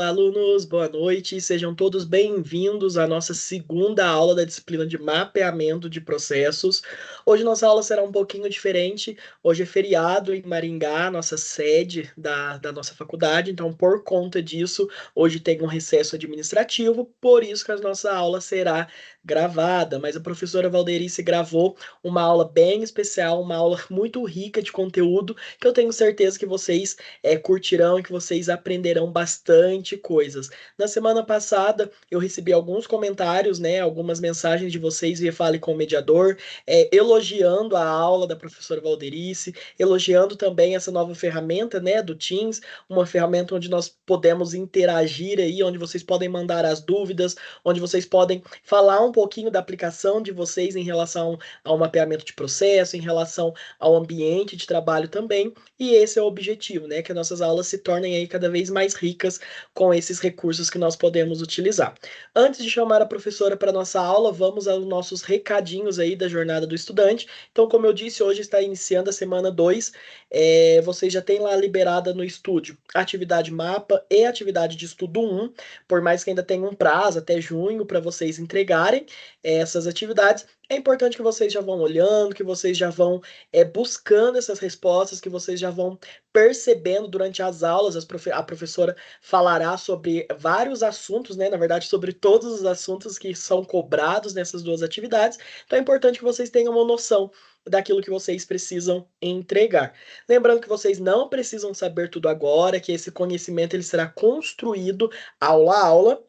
Olá, alunos, boa noite. Sejam todos bem-vindos à nossa segunda aula da disciplina de mapeamento de processos. Hoje nossa aula será um pouquinho diferente. Hoje é feriado em Maringá, nossa sede da nossa faculdade. Então, por conta disso, hoje tem um recesso administrativo, por isso que a nossa aula será gravada. Mas a professora Valderice gravou uma aula bem especial, uma aula muito rica de conteúdo, que eu tenho certeza que vocês curtirão e que vocês aprenderão bastante coisas. Na semana passada, eu recebi alguns comentários, né, algumas mensagens de vocês via Fale com o Mediador, elogiando a aula da professora Valderice, elogiando também essa nova ferramenta, né, do Teams, uma ferramenta onde nós podemos interagir aí, onde vocês podem mandar as dúvidas, onde vocês podem falar um pouquinho da aplicação de vocês em relação ao mapeamento de processo, em relação ao ambiente de trabalho também, e esse é o objetivo, né? Que as nossas aulas se tornem aí cada vez mais ricas com esses recursos que nós podemos utilizar. Antes de chamar a professora para a nossa aula, vamos aos nossos recadinhos aí da jornada do estudante. Então, como eu disse, hoje está iniciando a semana 2. Vocês já têm lá liberada no estúdio a atividade mapa e a atividade de estudo 1, por mais que ainda tenha um prazo até junho para vocês entregarem essas atividades. É importante que vocês já vão olhando, que vocês já vão buscando essas respostas, que vocês já vão percebendo durante as aulas. A professora falará sobre vários assuntos, né? Na verdade, sobre todos os assuntos que são cobrados nessas duas atividades. Então é importante que vocês tenham uma noção daquilo que vocês precisam entregar. Lembrando que vocês não precisam saber tudo agora, que esse conhecimento ele será construído aula a aula.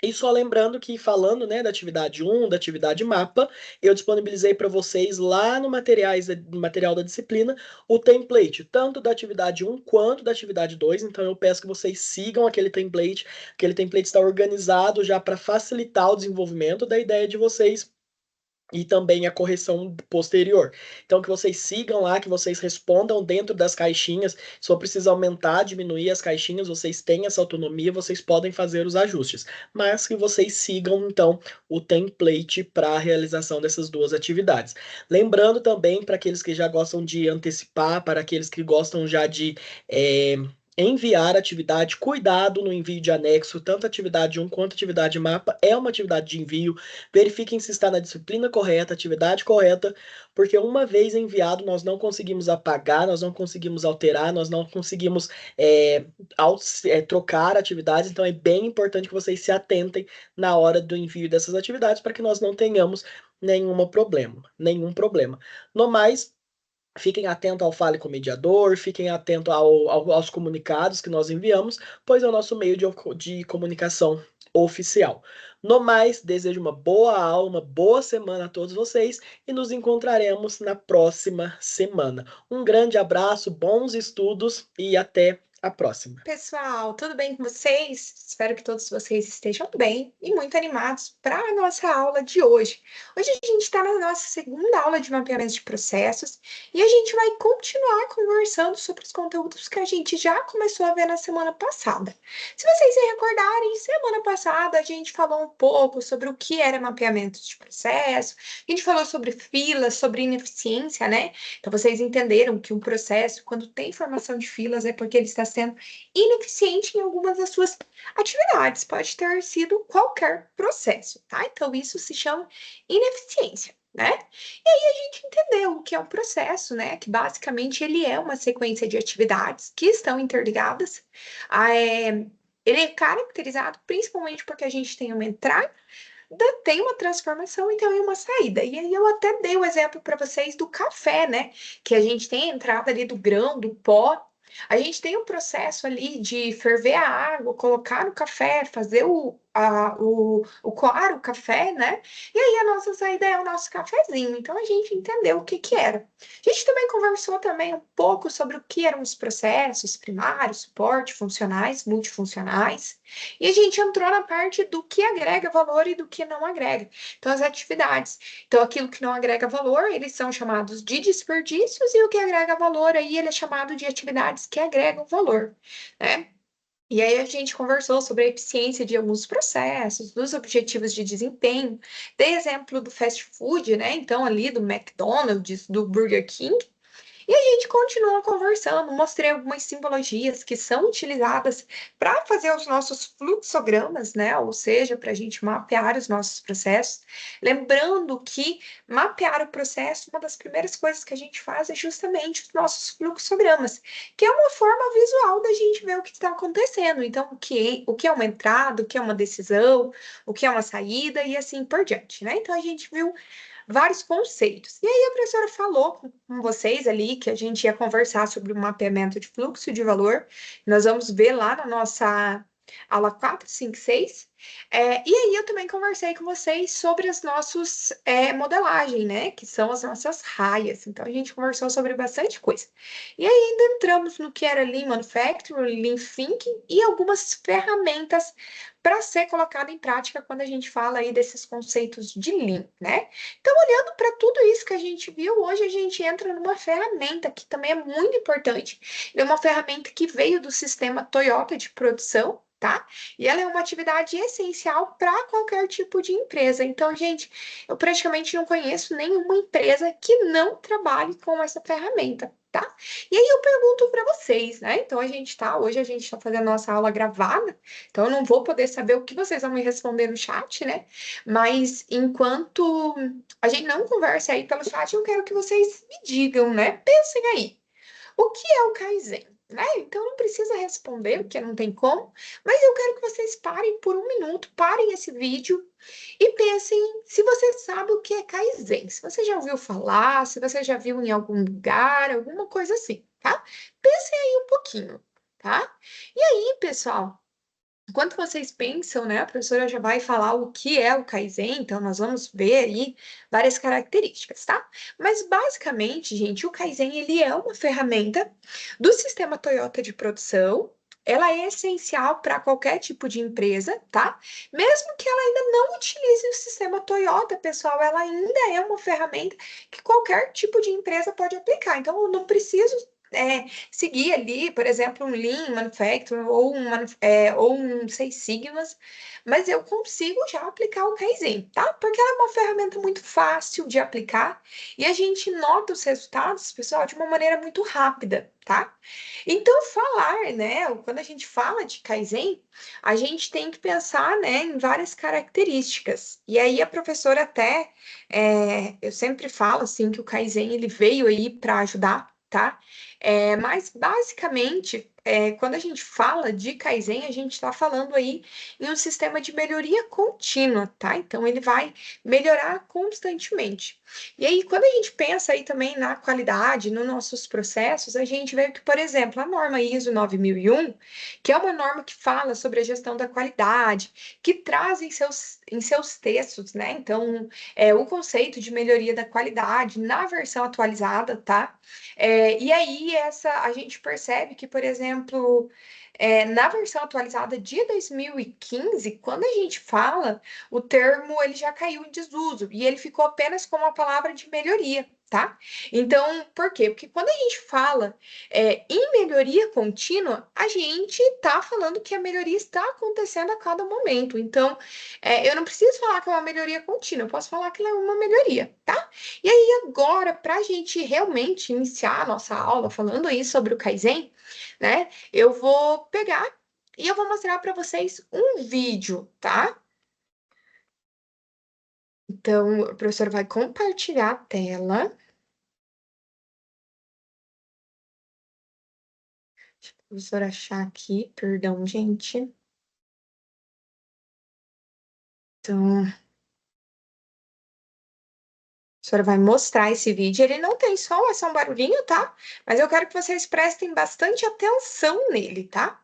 E só lembrando que, falando, né, da atividade 1, da atividade mapa, eu disponibilizei para vocês lá no material da disciplina o template, tanto da atividade 1 quanto da atividade 2. Então eu peço que vocês sigam aquele template. Aquele template está organizado já para facilitar o desenvolvimento da ideia de vocês e também a correção posterior. Então, que vocês sigam lá, que vocês respondam dentro das caixinhas. Se for preciso aumentar, diminuir as caixinhas, vocês têm essa autonomia, vocês podem fazer os ajustes. Mas que vocês sigam, então, o template para a realização dessas duas atividades. Lembrando também, para aqueles que já gostam de antecipar, para aqueles que gostam já de enviar atividade, cuidado no envio de anexo, tanto atividade 1 quanto atividade mapa, é uma atividade de envio. Verifiquem se está na disciplina correta, atividade correta, porque uma vez enviado, nós não conseguimos apagar, nós não conseguimos alterar, nós não conseguimos trocar atividades, então é bem importante que vocês se atentem na hora do envio dessas atividades para que nós não tenhamos nenhum problema. No mais, fiquem atentos ao Fale com o Mediador, fiquem atentos aos comunicados que nós enviamos, pois é o nosso meio de comunicação oficial. No mais, desejo uma boa aula, uma boa semana a todos vocês e nos encontraremos na próxima semana. Um grande abraço, bons estudos e até a próxima. Pessoal, tudo bem com vocês? Espero que todos vocês estejam bem e muito animados para a nossa aula de hoje. Hoje a gente está na nossa segunda aula de mapeamento de processos e a gente vai continuar conversando sobre os conteúdos que a gente já começou a ver na semana passada. Se vocês se recordarem, semana passada a gente falou um pouco sobre o que era mapeamento de processo, a gente falou sobre filas, sobre ineficiência, né? Então vocês entenderam que um processo, quando tem formação de filas, é porque ele está sendo ineficiente em algumas das suas atividades. Pode ter sido qualquer processo, tá? Então, isso se chama ineficiência, né? E aí a gente entendeu o que é um processo, né? Que basicamente ele é uma sequência de atividades que estão interligadas. Ele é caracterizado principalmente porque a gente tem uma entrada, tem uma transformação e tem uma saída. E aí eu até dei o exemplo para vocês do café, né? Que a gente tem a entrada ali do grão, do pó. A gente tem um processo ali de ferver a água, colocar no café, fazer o coar o café, né? E aí a nossa saída é o nosso cafezinho. Então a gente entendeu o que que era. A gente também conversou também um pouco sobre o que eram os processos primários, suporte, funcionais, multifuncionais. E a gente entrou na parte do que agrega valor e do que não agrega. Então, as atividades. Então, aquilo que não agrega valor, eles são chamados de desperdícios, e o que agrega valor aí, ele é chamado de atividades que agregam valor, né? E aí a gente conversou sobre a eficiência de alguns processos, dos objetivos de desempenho, dei exemplo do fast food, né? Então, ali do McDonald's, do Burger King, E a gente continua conversando, mostrei algumas simbologias que são utilizadas para fazer os nossos fluxogramas, né? Ou seja, para a gente mapear os nossos processos. Lembrando que mapear o processo, uma das primeiras coisas que a gente faz é justamente os nossos fluxogramas, que é uma forma visual da gente ver o que está acontecendo. Então, o que é uma entrada, o que é uma decisão, o que é uma saída e assim por diante, né? Então, a gente viu vários conceitos. E aí a professora falou com vocês ali que a gente ia conversar sobre o mapeamento de fluxo de valor. Nós vamos ver lá na nossa aula 4, 5, 6. E aí eu também conversei com vocês sobre as nossas modelagem, né? Que são as nossas raias. Então a gente conversou sobre bastante coisa. E aí ainda entramos no que era Lean Manufacturing, Lean Thinking e algumas ferramentas para ser colocado em prática quando a gente fala aí desses conceitos de Lean, né? Então, olhando para tudo isso que a gente viu, hoje a gente entra numa ferramenta que também é muito importante. É uma ferramenta que veio do sistema Toyota de produção, tá? E ela é uma atividade essencial para qualquer tipo de empresa. Então, gente, eu praticamente não conheço nenhuma empresa que não trabalhe com essa ferramenta. Tá? E aí eu pergunto para vocês, né? Então hoje a gente está fazendo nossa aula gravada, então eu não vou poder saber o que vocês vão me responder no chat, né? Mas enquanto a gente não conversa aí pelo chat, eu quero que vocês me digam, né? Pensem aí, o que é o Kaizen? Né? Então não precisa responder, porque não tem como, mas eu quero que vocês parem por um minuto, parem esse vídeo e pensem se você sabe o que é Kaizen. Se você já ouviu falar, se você já viu em algum lugar, alguma coisa assim, tá? Pensem aí um pouquinho, tá? E aí, pessoal, enquanto vocês pensam, né, a professora já vai falar o que é o Kaizen, então nós vamos ver aí várias características, tá? Mas basicamente, gente, o Kaizen ele é uma ferramenta do sistema Toyota de produção. Ela é essencial para qualquer tipo de empresa, tá? Mesmo que ela ainda não utilize o sistema Toyota, pessoal, ela ainda é uma ferramenta que qualquer tipo de empresa pode aplicar. Então, eu não preciso seguir ali, por exemplo, um Lean Manufacturing ou um Six Sigmas, mas eu consigo já aplicar o Kaizen, tá? Porque ela é uma ferramenta muito fácil de aplicar e a gente nota os resultados, pessoal, de uma maneira muito rápida, tá? Então, falar, né? Quando a gente fala de Kaizen, a gente tem que pensar, né, em várias características. E aí a professora até, eu sempre falo assim que o Kaizen ele veio aí para ajudar, tá? Mas basicamente, quando a gente fala de Kaizen, a gente está falando aí em um sistema de melhoria contínua, tá? Então ele vai melhorar constantemente. E aí, quando a gente pensa aí também na qualidade, nos nossos processos, a gente vê que, por exemplo, a norma ISO 9001, que é uma norma que fala sobre a gestão da qualidade, que traz em seus textos, né? Então, o conceito de melhoria da qualidade na versão atualizada, tá? E aí, a gente percebe que, por exemplo, na versão atualizada de 2015, quando a gente fala, o termo ele já caiu em desuso e ele ficou apenas como a palavra de melhoria, tá? Então, por quê? Porque quando a gente fala em melhoria contínua, a gente está falando que a melhoria está acontecendo a cada momento. Então, eu não preciso falar que é uma melhoria contínua, eu posso falar que ela é uma melhoria, tá? E aí, agora, para a gente realmente iniciar a nossa aula falando aí sobre o Kaizen, né? Eu vou pegar e eu vou mostrar para vocês um vídeo, tá? Então, a professora vai compartilhar a tela. Deixa a professora achar aqui, perdão, gente. Então, a professora vai mostrar esse vídeo. Ele não tem som, é só um barulhinho, tá? Mas eu quero que vocês prestem bastante atenção nele, tá?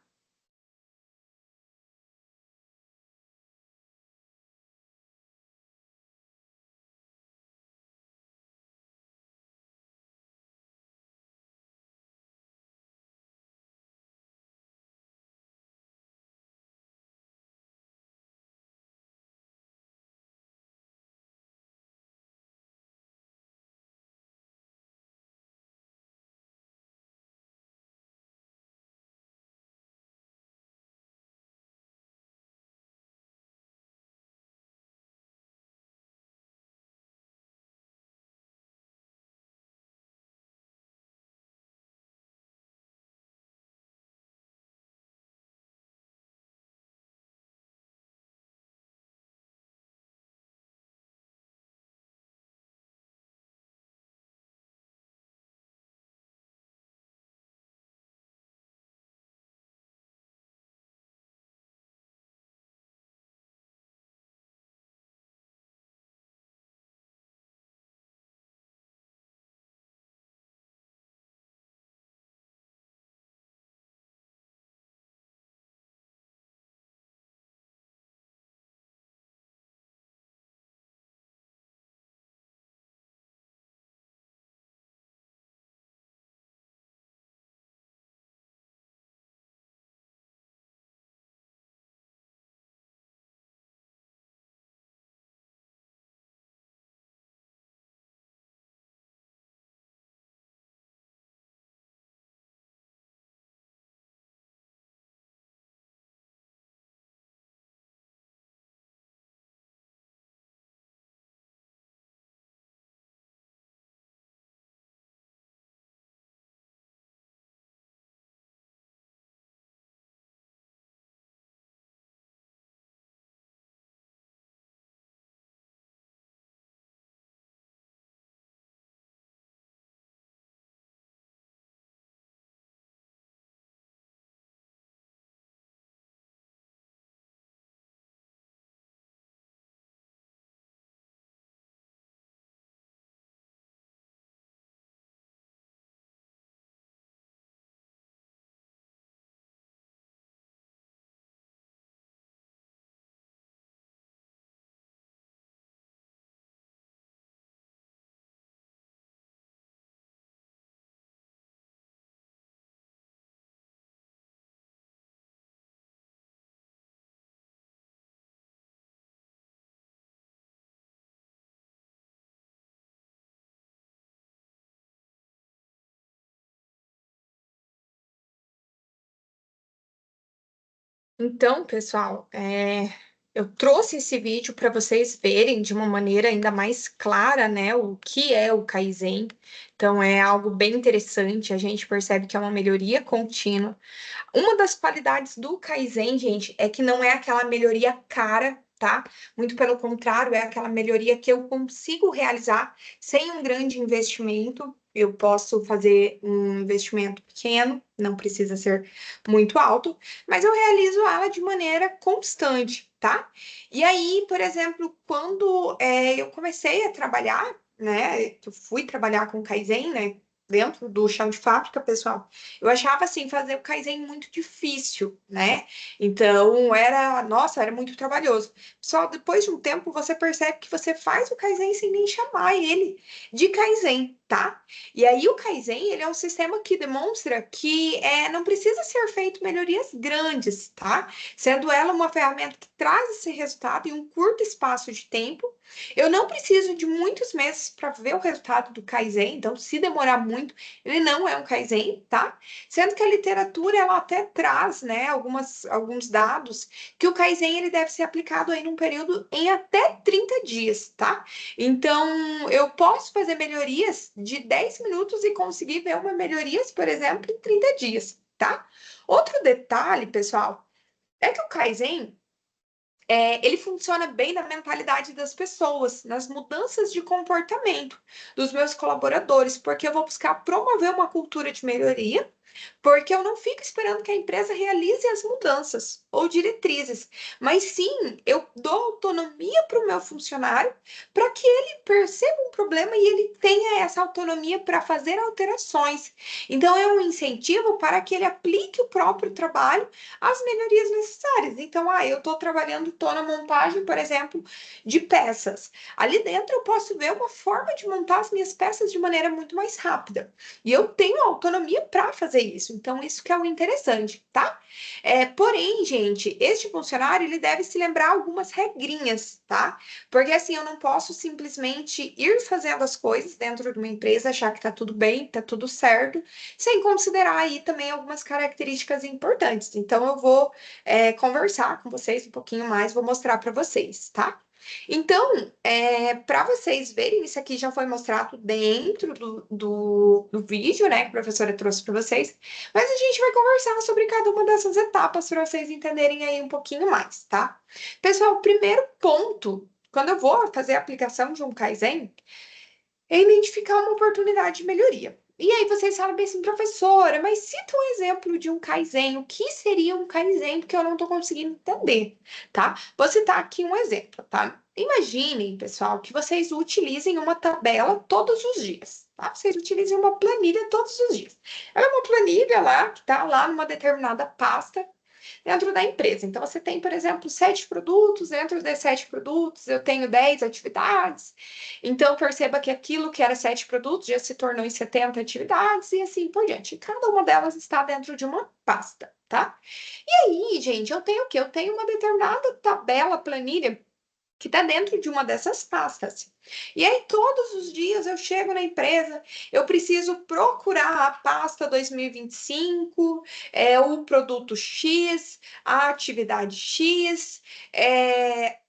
Então, pessoal, eu trouxe esse vídeo para vocês verem de uma maneira ainda mais clara, né, o que é o Kaizen. Então, é algo bem interessante, a gente percebe que é uma melhoria contínua. Uma das qualidades do Kaizen, gente, é que não é aquela melhoria cara, tá? Muito pelo contrário, é aquela melhoria que eu consigo realizar sem um grande investimento. Eu posso fazer um investimento pequeno, não precisa ser muito alto, mas eu realizo ela de maneira constante, tá? E aí, por exemplo, quando eu comecei a trabalhar, né? Eu fui trabalhar com Kaizen, né? Dentro do chão de fábrica, pessoal. Eu achava assim fazer o Kaizen muito difícil, né? Então nossa, era muito trabalhoso. Só depois de um tempo você percebe que você faz o Kaizen sem nem chamar ele de Kaizen, tá? E aí o Kaizen, ele é um sistema que demonstra que não precisa ser feito melhorias grandes, tá? Sendo ela uma ferramenta que traz esse resultado em um curto espaço de tempo. Eu não preciso de muitos meses para ver o resultado do Kaizen, então se demorar muito, ele não é um Kaizen, tá? Sendo que a literatura ela até traz, né, alguns dados que o Kaizen ele deve ser aplicado aí num período em até 30 dias, tá? Então, eu posso fazer melhorias de 10 minutos e conseguir ver uma melhoria, por exemplo, em 30 dias, tá? Outro detalhe, pessoal, é que o Kaizen ele funciona bem na mentalidade das pessoas, nas mudanças de comportamento dos meus colaboradores, porque eu vou buscar promover uma cultura de melhoria, porque eu não fico esperando que a empresa realize as mudanças ou diretrizes, mas sim eu dou autonomia para o meu funcionário para que ele perceba um problema e ele tenha essa autonomia para fazer alterações. Então, é um incentivo para que ele aplique o próprio trabalho às melhorias necessárias. Então, eu estou trabalhando, estou na montagem, por exemplo, de peças. Ali dentro eu posso ver uma forma de montar as minhas peças de maneira muito mais rápida. E eu tenho autonomia para fazer isso. Então, isso que é o interessante, tá? Porém, gente, este funcionário ele deve se lembrar algumas regrinhas, tá? Porque assim, eu não posso simplesmente ir fazendo as coisas dentro de uma empresa, achar que tá tudo bem, tá tudo certo, sem considerar aí também algumas características importantes. Então, eu vou conversar com vocês um pouquinho mais, vou mostrar para vocês, tá? Então, para vocês verem, isso aqui já foi mostrado dentro do vídeo, né, que a professora trouxe para vocês, mas a gente vai conversar sobre cada uma dessas etapas para vocês entenderem aí um pouquinho mais, tá? Pessoal, o primeiro ponto, quando eu vou fazer a aplicação de um Kaizen, é identificar uma oportunidade de melhoria. E aí vocês falam bem assim, professora, mas cita um exemplo de um Kaizen. O que seria um Kaizen? Porque eu não estou conseguindo entender, tá? Vou citar aqui um exemplo, tá? Imaginem, pessoal, que vocês utilizem uma tabela todos os dias, tá? Vocês utilizem uma planilha todos os dias. É uma planilha lá, que está lá numa determinada pasta, dentro da empresa. Então, você tem, por exemplo, 7 produtos, dentro desses 7 produtos, eu tenho 10 atividades. Então, perceba que aquilo que era 7 produtos já se tornou em 70 atividades e assim por diante. Cada uma delas está dentro de uma pasta, tá? E aí, gente, eu tenho o quê? Eu tenho uma determinada tabela, planilha que está dentro de uma dessas pastas. E aí, todos os dias eu chego na empresa, eu preciso procurar a pasta 2025, o produto X, a atividade X,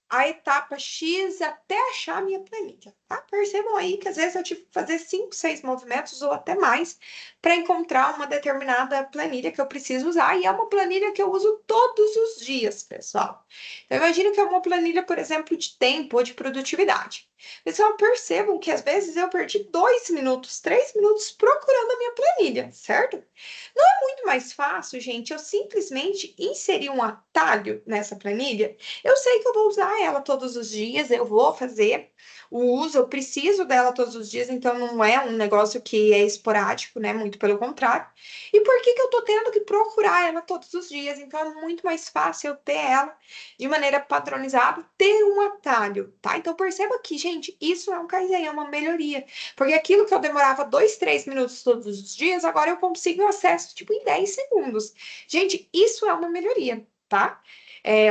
a etapa X, até achar a minha planilha. Tá? Percebam aí que às vezes eu tive que fazer 5, 6 movimentos ou até mais para encontrar uma determinada planilha que eu preciso usar. E é uma planilha que eu uso todos os dias, pessoal. Então, imagina que é uma planilha, por exemplo, de tempo ou de produtividade. Pessoal, percebam que às vezes eu perdi 2 minutos, 3 minutos procurando a minha planilha, certo? Não é muito mais fácil, gente, eu simplesmente inserir um atalho nessa planilha? Eu sei que eu vou usar ela todos os dias, eu vou fazer o uso, eu preciso dela todos os dias, então não é um negócio que é esporádico, né? Muito pelo contrário. E por que que eu tô tendo que procurar ela todos os dias? Então é muito mais fácil eu ter ela de maneira padronizada, ter um atalho, tá? Então perceba que, gente, isso é um Kaizen, é uma melhoria. Porque aquilo que eu demorava 2, 3 minutos todos os dias, agora eu consigo acesso, tipo, em 10 segundos. Gente, isso é uma melhoria, tá?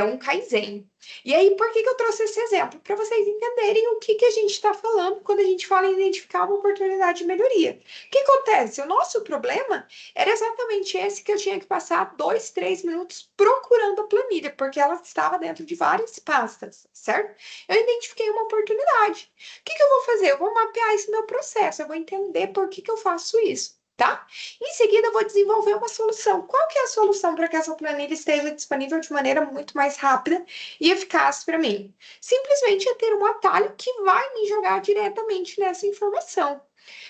um Kaizen. E aí, por que que eu trouxe esse exemplo? Para vocês entenderem o que que a gente está falando quando a gente fala em identificar uma oportunidade de melhoria. O que acontece? O nosso problema era exatamente esse, que eu tinha que passar 2, 3 minutos procurando a planilha, porque ela estava dentro de várias pastas, certo? Eu identifiquei uma oportunidade. O que que eu vou fazer? Eu vou mapear esse meu processo, eu vou entender por que que eu faço isso. Tá? Em seguida, eu vou desenvolver uma solução. Qual que é a solução para que essa planilha esteja disponível de maneira muito mais rápida e eficaz para mim? Simplesmente é ter um atalho que vai me jogar diretamente nessa informação.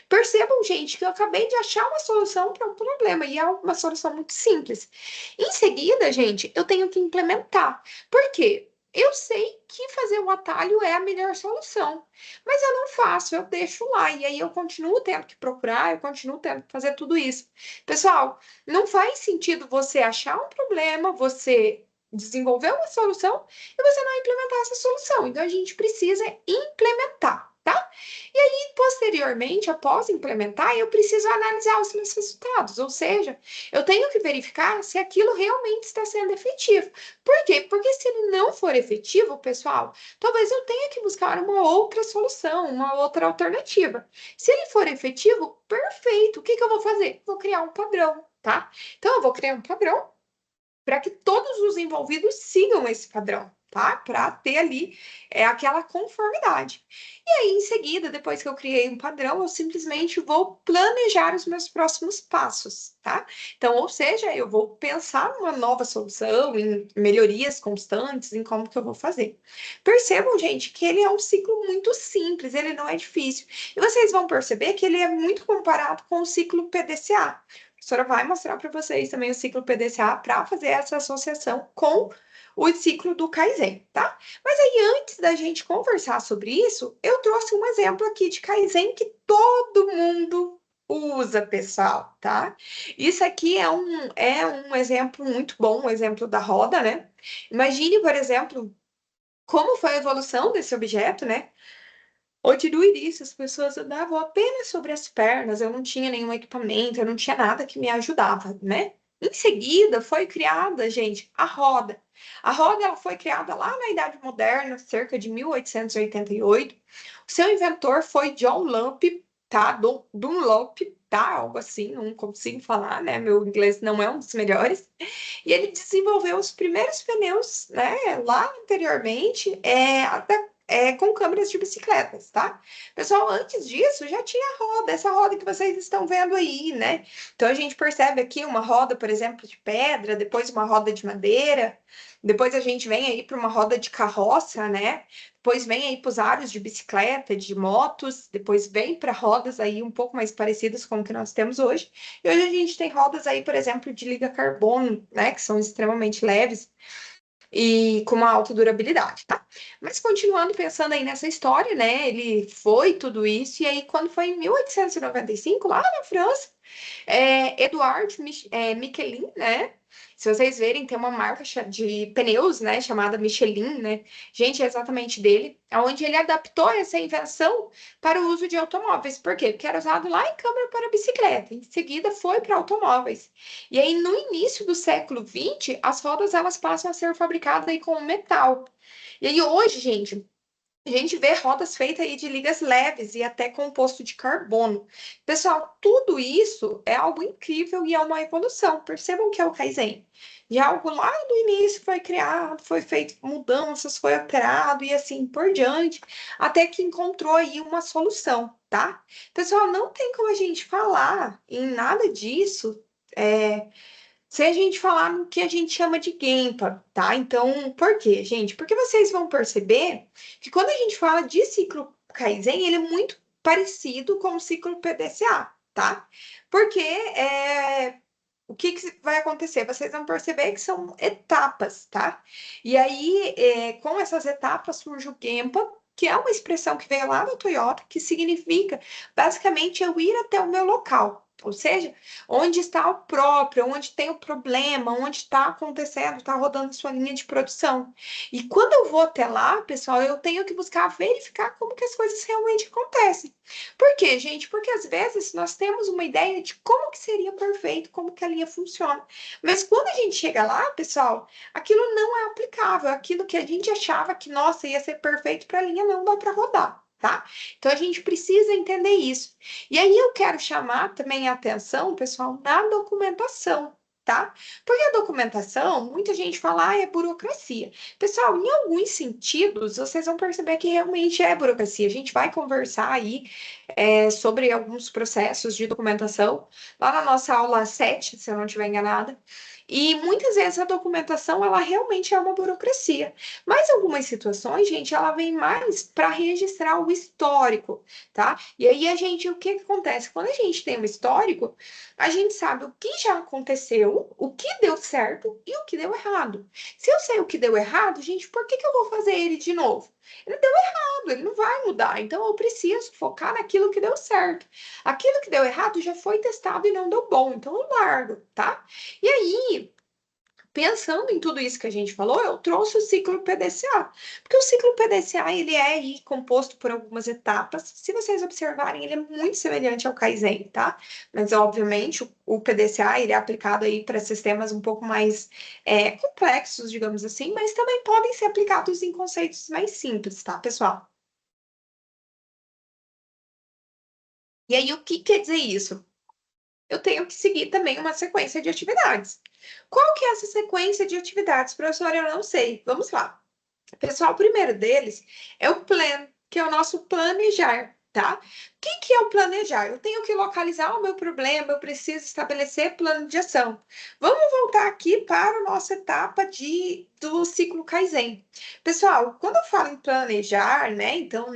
Percebam, gente, que eu acabei de achar uma solução para um problema e é uma solução muito simples. Em seguida, gente, eu tenho que implementar. Por quê? Eu sei que fazer o atalho é a melhor solução, mas eu não faço, eu deixo lá e aí eu continuo tendo que procurar, eu continuo tendo que fazer tudo isso. Pessoal, não faz sentido você achar um problema, você desenvolver uma solução e você não implementar essa solução. Então a gente precisa implementar, tá? E aí, posteriormente, após implementar, eu preciso analisar os meus resultados, ou seja, eu tenho que verificar se aquilo realmente está sendo efetivo. Por quê? Porque se ele não for efetivo, pessoal, talvez eu tenha que buscar uma outra solução, uma outra alternativa. Se ele for efetivo, perfeito. O que que eu vou fazer? Vou criar um padrão, tá? Então, eu vou criar um padrão para que todos os envolvidos sigam esse padrão, tá? Para ter ali aquela conformidade. E aí, em seguida, depois que eu criei um padrão, eu simplesmente vou planejar os meus próximos passos, tá? Então, ou seja, eu vou pensar numa nova solução, em melhorias constantes, em como que eu vou fazer. Percebam, gente, que ele é um ciclo muito simples, ele não é difícil. E vocês vão perceber que ele é muito comparado com o ciclo PDCA. A professora vai mostrar para vocês também o ciclo PDCA para fazer essa associação com o ciclo do Kaizen, tá? Mas aí, antes da gente conversar sobre isso, eu trouxe um exemplo aqui de Kaizen que todo mundo usa, pessoal, tá? Isso aqui é um exemplo muito bom, um exemplo da roda, né? Imagine, por exemplo, como foi a evolução desse objeto, né? Hoje, no início, as pessoas andavam apenas sobre as pernas, eu não tinha nenhum equipamento, eu não tinha nada que me ajudava, né? Em seguida, foi criada, gente, a roda. A roda ela foi criada lá na Idade Moderna, cerca de 1888. O seu inventor foi John Lump, tá? Dunlop, tá? Algo assim, não consigo falar, né? Meu inglês não é um dos melhores. E ele desenvolveu os primeiros pneus, né? Lá anteriormente, com câmeras de bicicletas, tá? Pessoal, antes disso já tinha roda, essa roda que vocês estão vendo aí, né? Então a gente percebe aqui uma roda, por exemplo, de pedra, depois uma roda de madeira, depois a gente vem aí para uma roda de carroça, né? Depois vem aí para os aros de bicicleta, de motos, depois vem para rodas aí um pouco mais parecidas com o que nós temos hoje. E hoje a gente tem rodas aí, por exemplo, de liga carbono, né? Que são extremamente leves e com uma alta durabilidade, tá? Mas continuando pensando aí nessa história, né? Ele foi tudo isso, e aí quando foi em 1895, lá na França, Michelin, né? Se vocês verem, tem uma marca de pneus, né, chamada Michelin, né? Gente, é exatamente dele, onde ele adaptou essa invenção para o uso de automóveis. Por quê? Porque era usado lá em câmara para bicicleta. Em seguida, foi para automóveis. E aí, no início do século XX, as rodas elas passam a ser fabricadas aí com metal. E aí, hoje, gente, a gente vê rodas feitas aí de ligas leves e até composto de carbono. Pessoal, tudo isso é algo incrível e é uma evolução. Percebam que é o Kaizen. De algo lá no início foi criado, foi feito mudanças, foi alterado e assim por diante, até que encontrou aí uma solução, tá? Pessoal, não tem como a gente falar em nada disso. Se a gente falar no que a gente chama de Gempa, tá? Então, por quê, gente? Porque vocês vão perceber que quando a gente fala de ciclo Kaizen, ele é muito parecido com o ciclo PDCA, tá? Porque o que que vai acontecer? Vocês vão perceber que são etapas, tá? E aí, com essas etapas surge o Gempa, que é uma expressão que veio lá da Toyota, que significa basicamente eu ir até o meu local. ou seja, onde está o próprio, onde tem o problema, onde está acontecendo, está rodando sua linha de produção. E quando eu vou até lá, pessoal, eu tenho que buscar verificar como que as coisas realmente acontecem. Por quê, gente? Porque às vezes nós temos uma ideia de como que seria perfeito, como que a linha funciona. Mas quando a gente chega lá, pessoal, aquilo não é aplicável. Aquilo que a gente achava que, nossa, ia ser perfeito para a linha, não dá para rodar. Tá? Então a gente precisa entender isso. E aí eu quero chamar também a atenção, pessoal, na documentação, tá? Porque a documentação, muita gente fala, é burocracia. Pessoal, em alguns sentidos, vocês vão perceber que realmente é burocracia. A gente vai conversar aí sobre alguns processos de documentação lá na nossa aula 7, se eu não estiver enganada. E muitas vezes a documentação, ela realmente é uma burocracia. Mas algumas situações, gente, ela vem mais para registrar o histórico, tá? E aí o que que acontece? Quando a gente tem um histórico, a gente sabe o que já aconteceu, o que deu certo e o que deu errado. Se eu sei o que deu errado, gente, por que que eu vou fazer ele de novo? Ele deu errado, ele não vai mudar. Então eu preciso focar naquilo que deu certo. Aquilo que deu errado já foi testado e não deu bom, então eu largo, tá? E aí, pensando em tudo isso que a gente falou, eu trouxe o ciclo PDCA, porque o ciclo PDCA ele é aí composto por algumas etapas. Se vocês observarem, ele é muito semelhante ao Kaizen, tá? Mas obviamente o PDCA ele é aplicado aí para sistemas um pouco mais complexos, digamos assim, mas também podem ser aplicados em conceitos mais simples, tá, pessoal? E aí, o que quer dizer isso? Eu tenho que seguir também uma sequência de atividades. Qual que é essa sequência de atividades, professora? Eu não sei. Vamos lá. Pessoal, o primeiro deles é o plan, que é o nosso planejar, tá? O que que é o planejar? Eu tenho que localizar o meu problema, eu preciso estabelecer plano de ação. Vamos voltar aqui para a nossa etapa do ciclo Kaizen. Pessoal, quando eu falo em planejar, né? Então,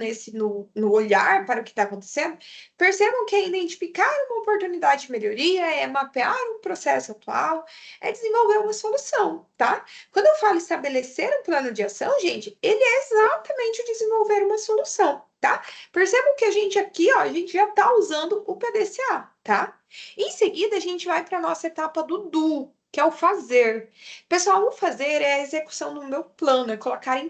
no olhar para o que está acontecendo, percebam que é identificar uma oportunidade de melhoria, é mapear um processo atual, é desenvolver uma solução, tá? Quando eu falo estabelecer um plano de ação, gente, ele é exatamente o desenvolver uma solução, tá? Percebam que a gente aqui, ó, a gente já está usando o PDCA, tá? Em seguida, a gente vai para a nossa etapa do do, que é o fazer. Pessoal, o fazer é a execução do meu plano, é colocar em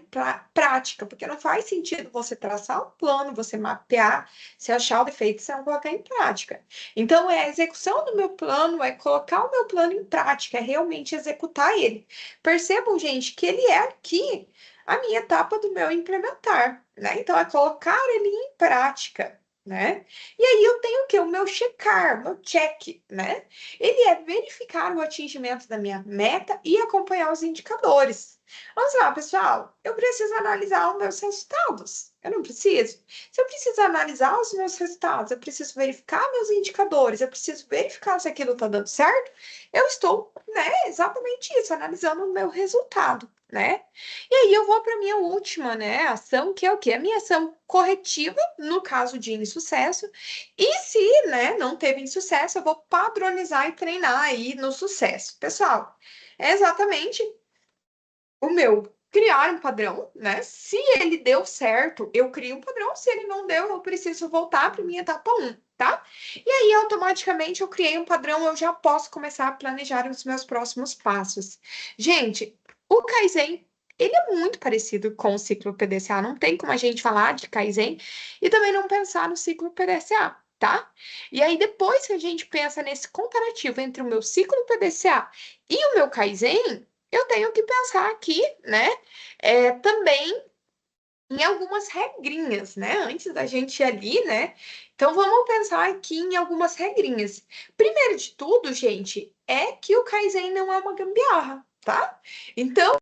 prática, porque não faz sentido você traçar um plano, você mapear, se achar o defeito, você não colocar em prática. Então, é a execução do meu plano, é colocar o meu plano em prática, é realmente executar ele. Percebam, gente, que ele é aqui a minha etapa do meu implementar, né? Então, é colocar ele em prática, né? E aí eu tenho o quê? O meu checar, o meu check, né? Ele é verificar o atingimento da minha meta e acompanhar os indicadores. Vamos lá, pessoal. Eu preciso analisar os meus resultados. Eu não preciso. Se eu preciso analisar os meus resultados, eu preciso verificar meus indicadores, eu preciso verificar se aquilo está dando certo, eu estou, né, exatamente isso, analisando o meu resultado, né? E aí eu vou para a minha última, né, ação, que é o quê? A minha ação corretiva, no caso de insucesso, e se, né, não teve insucesso, eu vou padronizar e treinar aí no sucesso. Pessoal, é exatamente o meu criar um padrão, né? Se ele deu certo, eu crio um padrão. Se ele não deu, eu preciso voltar para minha etapa um, tá? E aí, automaticamente, eu criei um padrão, eu já posso começar a planejar os meus próximos passos. Gente, o Kaizen, ele é muito parecido com o ciclo PDCA. Não tem como a gente falar de Kaizen e também não pensar no ciclo PDCA. Tá? E aí, depois que a gente pensa nesse comparativo entre o meu ciclo PDCA e o meu Kaizen, eu tenho que pensar aqui, né, também em algumas regrinhas, né, antes da gente ir ali, né, então vamos pensar aqui em algumas regrinhas. Primeiro de tudo, gente, é que o Kaizen não é uma gambiarra, tá? Então,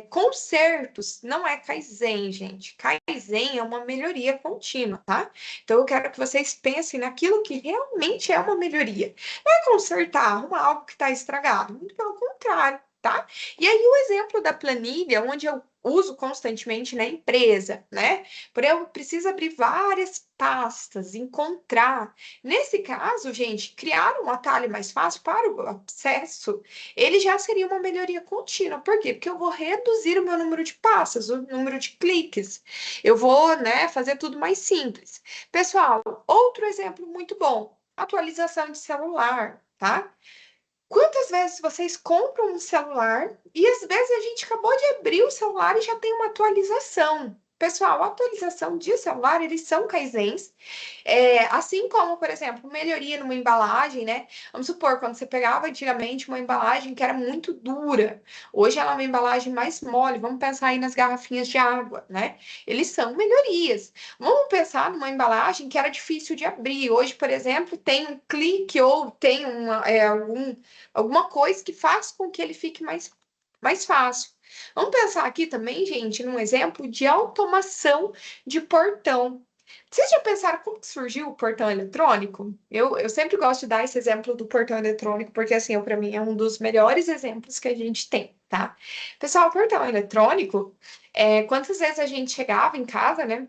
consertos não é Kaizen, gente. Kaizen é uma melhoria contínua, tá? Então, eu quero que vocês pensem naquilo que realmente é uma melhoria. Não é consertar, arrumar algo que está estragado, muito pelo contrário. Tá? E aí, o exemplo da planilha, onde eu uso constantemente na empresa, né? Por eu preciso abrir várias pastas, encontrar. Nesse caso, gente, criar um atalho mais fácil para o acesso, ele já seria uma melhoria contínua. Por quê? Porque eu vou reduzir o meu número de pastas, o número de cliques. Eu vou, né, fazer tudo mais simples. Pessoal, outro exemplo muito bom. atualização de celular, tá? Quantas vezes vocês compram um celular e às vezes a gente acabou de abrir o celular e já tem uma atualização? Pessoal, a atualização de celular, eles são kaizens, assim como, por exemplo, melhoria numa embalagem, né? Vamos supor, quando você pegava antigamente uma embalagem que era muito dura, hoje ela é uma embalagem mais mole. Vamos pensar aí nas garrafinhas de água, né? Eles são melhorias. Vamos pensar numa embalagem que era difícil de abrir. Hoje, por exemplo, tem um clique ou tem alguma coisa que faz com que ele fique mais fácil. Vamos pensar aqui também, gente, num exemplo de automação de portão. Vocês já pensaram como que surgiu o portão eletrônico? Eu sempre gosto de dar esse exemplo do portão eletrônico, porque, assim, para mim é um dos melhores exemplos que a gente tem, tá? Pessoal, o portão eletrônico, quantas vezes a gente chegava em casa, né?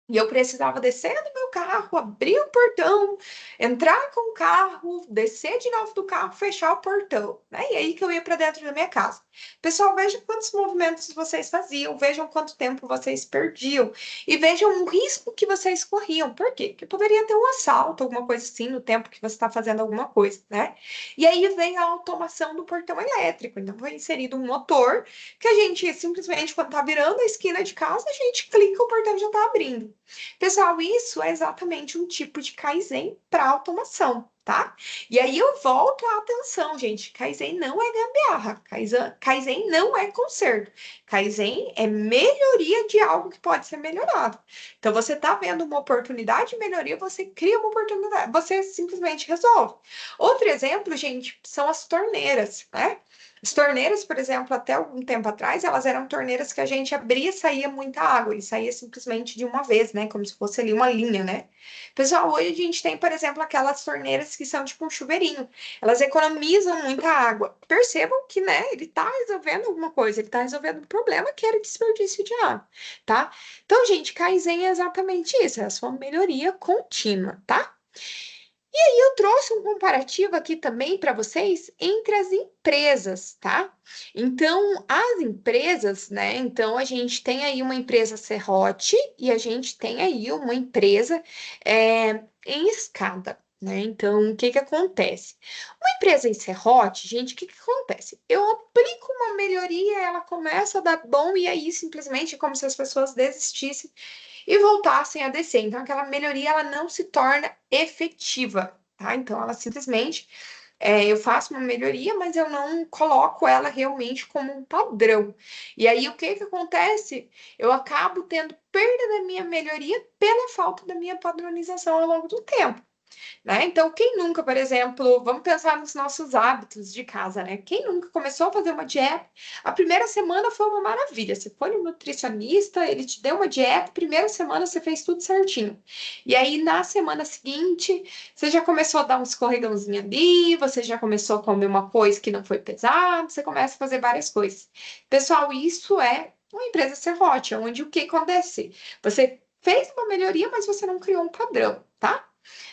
E eu precisava descer do meu carro, abrir o portão, entrar com o carro, descer de novo do carro, fechar o portão, né? E aí que eu ia para dentro da minha casa. Pessoal, vejam quantos movimentos vocês faziam, vejam quanto tempo vocês perdiam e vejam o risco que vocês corriam. Por quê? Porque poderia ter um assalto, alguma coisa assim, no tempo que você está fazendo alguma coisa, né? E aí vem a automação do portão elétrico. Então, foi inserido um motor que a gente simplesmente, quando está virando a esquina de casa, a gente clica, o portão já está abrindo. Pessoal, isso é exatamente um tipo de Kaizen para automação, tá? E aí eu volto a atenção, gente. Kaizen não é gambiarra. Kaizen não é conserto. Kaizen é melhoria de algo que pode ser melhorado. Então, você está vendo uma oportunidade de melhoria, você cria uma oportunidade, você simplesmente resolve. Outro exemplo, gente, são as torneiras, né? As torneiras, por exemplo, até algum tempo atrás, elas eram torneiras que a gente abria e saía muita água, e saía simplesmente de uma vez, né? Como se fosse ali uma linha, né? Pessoal, hoje a gente tem, por exemplo, aquelas torneiras que são tipo um chuveirinho. Elas economizam muita água. Percebam que, né, ele tá resolvendo alguma coisa, ele tá resolvendo um problema que era desperdício de água, tá? Então, gente, Kaizen é exatamente isso, é a sua melhoria contínua, tá? Eu trouxe um comparativo aqui também para vocês entre as empresas, tá? Então, as empresas, né? Então, a gente tem aí uma empresa serrote e a gente tem aí uma empresa em escada, né? Então, o que que acontece? Uma empresa em serrote, gente, o que que acontece? Eu aplico uma melhoria, ela começa a dar bom e aí simplesmente é como se as pessoas desistissem e voltassem a descer. Então, aquela melhoria ela não se torna efetiva, tá? Então, ela simplesmente eu faço uma melhoria, mas eu não coloco ela realmente como um padrão. E aí, o que que acontece? Eu acabo tendo perda da minha melhoria pela falta da minha padronização ao longo do tempo, né? Então, quem nunca, por exemplo, vamos pensar nos nossos hábitos de casa, né? Quem nunca começou a fazer uma dieta, a primeira semana foi uma maravilha. Você foi no nutricionista, ele te deu uma dieta, primeira semana você fez tudo certinho. E aí, na semana seguinte, você já começou a dar um escorregãozinho ali, você já começou a comer uma coisa que não foi pesada, você começa a fazer várias coisas. Pessoal, isso é uma empresa serrote, onde o que acontece? Você fez uma melhoria, mas você não criou um padrão, tá?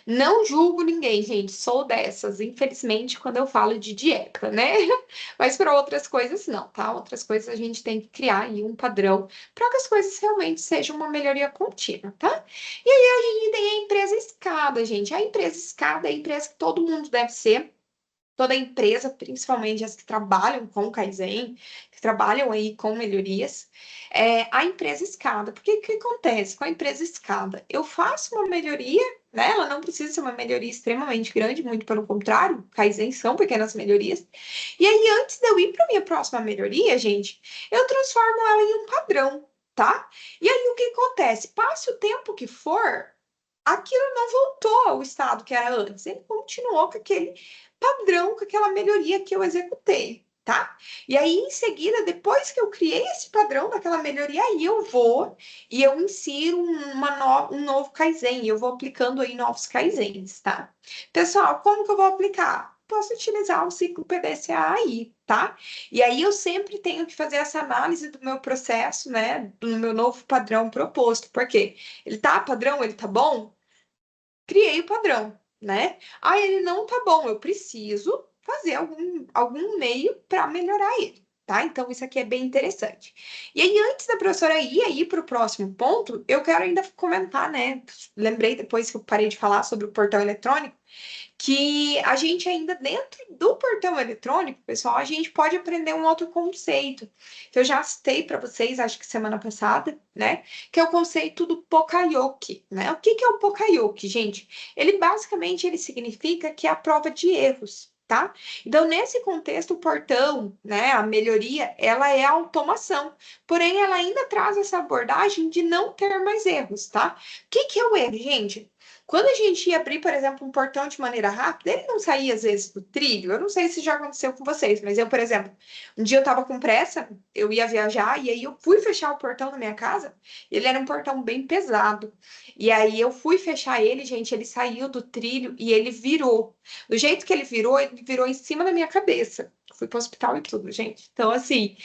Não julgo ninguém, gente, sou dessas, infelizmente, quando eu falo de dieta, né? Mas para outras coisas, não, tá? Outras coisas a gente tem que criar aí um padrão para que as coisas realmente sejam uma melhoria contínua, tá? E aí a gente tem a empresa escada, gente. A empresa escada é a empresa que todo mundo deve ser. Toda empresa, principalmente as que trabalham com Kaizen, que trabalham aí com melhorias, a empresa escada. Porque o que acontece com a empresa escada? Eu faço uma melhoria, né? Ela não precisa ser uma melhoria extremamente grande, muito pelo contrário, Kaizen são pequenas melhorias. E aí, antes de eu ir para minha próxima melhoria, gente, eu transformo ela em um padrão, tá? E aí, o que acontece? Passe o tempo que for, aquilo não voltou ao estado que era antes, ele continuou com aquele padrão, com aquela melhoria que eu executei, tá? E aí, em seguida, depois que eu criei esse padrão daquela melhoria, aí eu vou e eu insiro um novo Kaizen, eu vou aplicando aí novos Kaizens, tá? Pessoal, como que eu vou aplicar? Posso utilizar o ciclo PDCA aí, tá? E aí eu sempre tenho que fazer essa análise do meu processo, né? Do meu novo padrão proposto. Por quê? Ele tá padrão? Ele tá bom? Criei o padrão, né? Aí ele não tá bom, eu preciso fazer algum meio para melhorar ele. tá? Então, isso aqui é bem interessante. E aí, antes da professora ir aí para o próximo ponto, eu quero ainda comentar, né? Lembrei depois que eu parei de falar sobre o portão eletrônico, que a gente ainda dentro do portão eletrônico, pessoal, a gente pode aprender um outro conceito, que eu já citei para vocês, acho que semana passada, né? Que é o conceito do Pokayoke, né? O que que é o Pokayoke, gente? Ele basicamente ele significa que é a prova de erros. Tá? Então, nesse contexto, o portão, né, a melhoria, ela é a automação, porém, ela ainda traz essa abordagem de não ter mais erros, tá? O que que é o erro, gente? Quando a gente ia abrir, por exemplo, um portão de maneira rápida, ele não saía às vezes do trilho. Eu não sei se já aconteceu com vocês, mas eu, por exemplo, um dia eu estava com pressa, eu ia viajar, e aí eu fui fechar o portão da minha casa, ele era um portão bem pesado. E aí eu fui fechar ele, gente, ele saiu do trilho e ele virou. Do jeito que ele virou em cima da minha cabeça. Fui para o hospital e tudo, gente. Então, assim,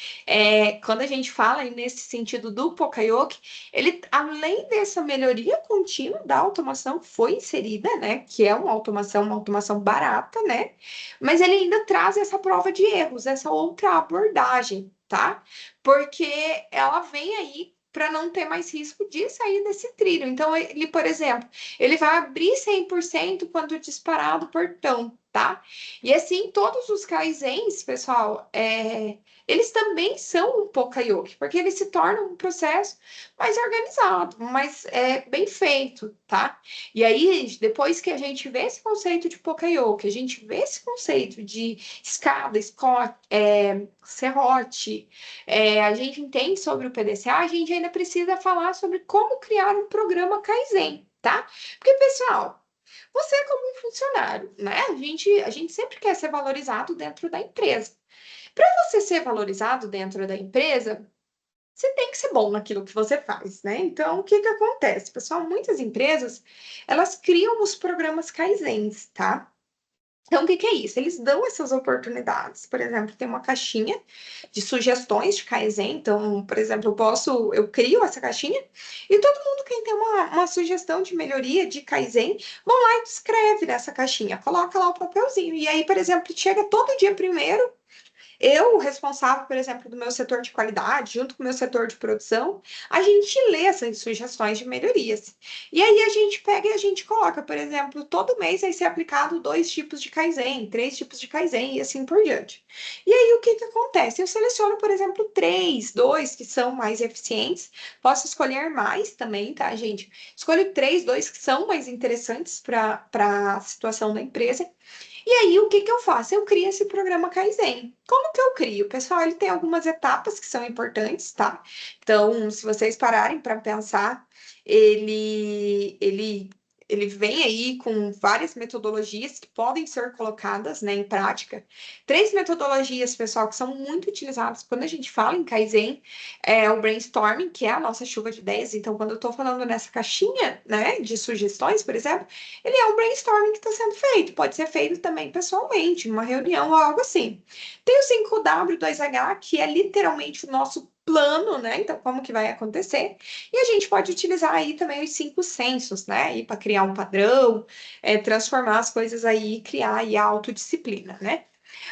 quando a gente fala aí nesse sentido do Pokayoke, ele, além dessa melhoria contínua da automação que foi inserida, né, que é uma automação barata, né, mas ele ainda traz essa prova de erros, essa outra abordagem, tá? Porque ela vem aí para não ter mais risco de sair desse trilho. Então, ele, por exemplo, ele vai abrir 100% quando disparar do portão, tá? E assim, todos os kaizens, pessoal, eles também são um Pokayoke, porque eles se tornam um processo mais organizado, mais bem feito, tá? E aí, depois que a gente vê esse conceito de Pokayoke, a gente vê esse conceito de escada, serrote, a gente entende sobre o PDCA, a gente ainda precisa falar sobre como criar um programa Kaizen, tá? Porque, pessoal, você como um funcionário, né? A gente sempre quer ser valorizado dentro da empresa. Para você ser valorizado dentro da empresa, você tem que ser bom naquilo que você faz, né? Então, o que que acontece? Pessoal, muitas empresas, elas criam os programas Kaizens, tá? Então, o que que é isso? Eles dão essas oportunidades. Por exemplo, tem uma caixinha de sugestões de Kaizen. Então, por exemplo, eu crio essa caixinha e todo mundo que tem uma sugestão de melhoria de Kaizen, vão lá e escreve nessa caixinha, coloca lá o papelzinho. E aí, por exemplo, chega todo dia primeiro, eu, responsável, por exemplo, do meu setor de qualidade, junto com o meu setor de produção, a gente lê essas sugestões de melhorias. E aí a gente pega e a gente coloca, por exemplo, todo mês vai ser aplicado 2 tipos de Kaizen, 3 tipos de Kaizen e assim por diante. E aí o que que acontece? Eu seleciono, por exemplo, 2 que são mais eficientes. Posso escolher mais também, tá, gente? Escolho 2 que são mais interessantes para a situação da empresa. E aí, o que que eu faço? Eu crio esse programa Kaizen. Como que eu crio? Pessoal, ele tem algumas etapas que são importantes, tá? Então, se vocês pararem para pensar, ele vem aí com várias metodologias que podem ser colocadas, né, em prática. 3 metodologias, pessoal, que são muito utilizadas quando a gente fala em Kaizen, é o brainstorming, que é a nossa chuva de ideias. Então, quando eu estou falando nessa caixinha, né, de sugestões, por exemplo, ele é um brainstorming que está sendo feito. Pode ser feito também pessoalmente, em uma reunião ou algo assim. Tem o 5W2H, que é literalmente o nosso plano, né? Então, como que vai acontecer? E a gente pode utilizar aí também os 5 sensos, né? Para criar um padrão, transformar as coisas aí, criar aí a autodisciplina, né?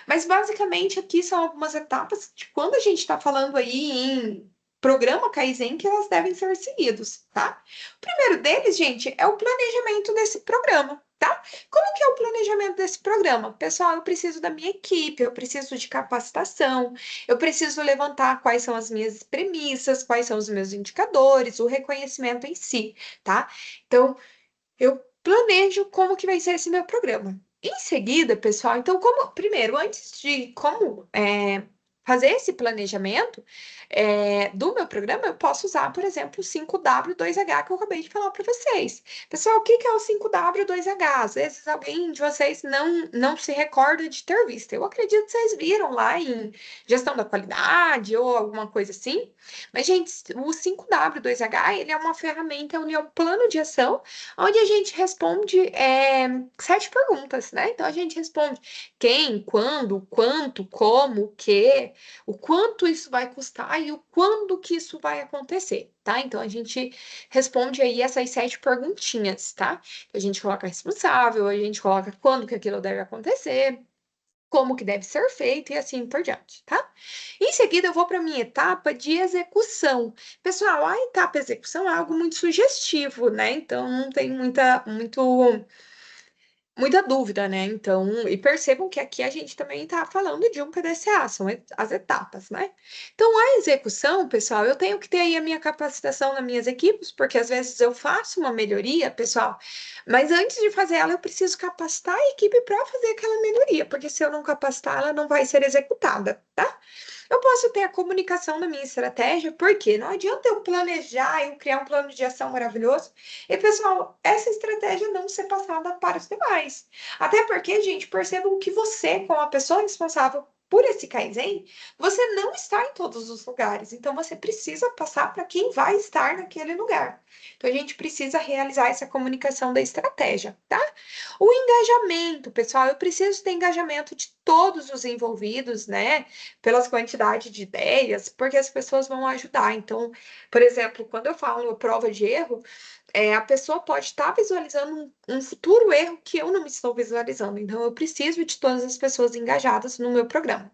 Mas basicamente aqui são algumas etapas de quando a gente está falando aí em programa Kaizen que elas devem ser seguidos, tá? O primeiro deles, gente, é o planejamento desse programa. Tá? Como que é o planejamento desse programa? Pessoal, eu preciso da minha equipe, eu preciso de capacitação, eu preciso levantar quais são as minhas premissas, quais são os meus indicadores, o reconhecimento em si, tá? Então, eu planejo como que vai ser esse meu programa. Em seguida, pessoal, então, primeiro, antes de fazer esse planejamento do meu programa, eu posso usar, por exemplo, o 5W2H que eu acabei de falar para vocês. Pessoal, o que que é o 5W2H? Às vezes alguém de vocês não se recorda de ter visto. Eu acredito que vocês viram lá em gestão da qualidade ou alguma coisa assim. Mas, gente, o 5W2H, ele é uma ferramenta, ele é um plano de ação onde a gente responde 7 perguntas, né? Então a gente responde quem, quando, quanto, como, o que, o quanto isso vai custar e o quando que isso vai acontecer, tá? Então a gente responde aí essas 7 perguntinhas, tá? A gente coloca responsável, a gente coloca quando que aquilo deve acontecer. como que deve ser feito e assim por diante, tá? Em seguida, eu vou para a minha etapa de execução. Pessoal, a etapa execução é algo muito sugestivo, né? Então, não tem muita dúvida, né? Então, e percebam que aqui a gente também está falando de um PDCA, são as etapas, né? Então, a execução, pessoal, eu tenho que ter aí a minha capacitação nas minhas equipes, porque às vezes eu faço uma melhoria, pessoal, mas antes de fazer ela, eu preciso capacitar a equipe para fazer aquela melhoria, porque se eu não capacitar, ela não vai ser executada, tá? Eu posso ter a comunicação da minha estratégia, porque não adianta eu planejar, eu criar um plano de ação maravilhoso e, pessoal, essa estratégia não ser passada para os demais. Até porque, gente, percebam que você, como a pessoa responsável por esse Kaizen, você não está em todos os lugares. Então, você precisa passar para quem vai estar naquele lugar. Então, a gente precisa realizar essa comunicação da estratégia, tá? O engajamento, pessoal, eu preciso ter engajamento de todos os envolvidos, né? Pelas quantidades de ideias, porque as pessoas vão ajudar. Então, por exemplo, quando eu falo prova de erro, a pessoa pode estar visualizando um futuro erro que eu não estou visualizando. Então, eu preciso de todas as pessoas engajadas no meu programa.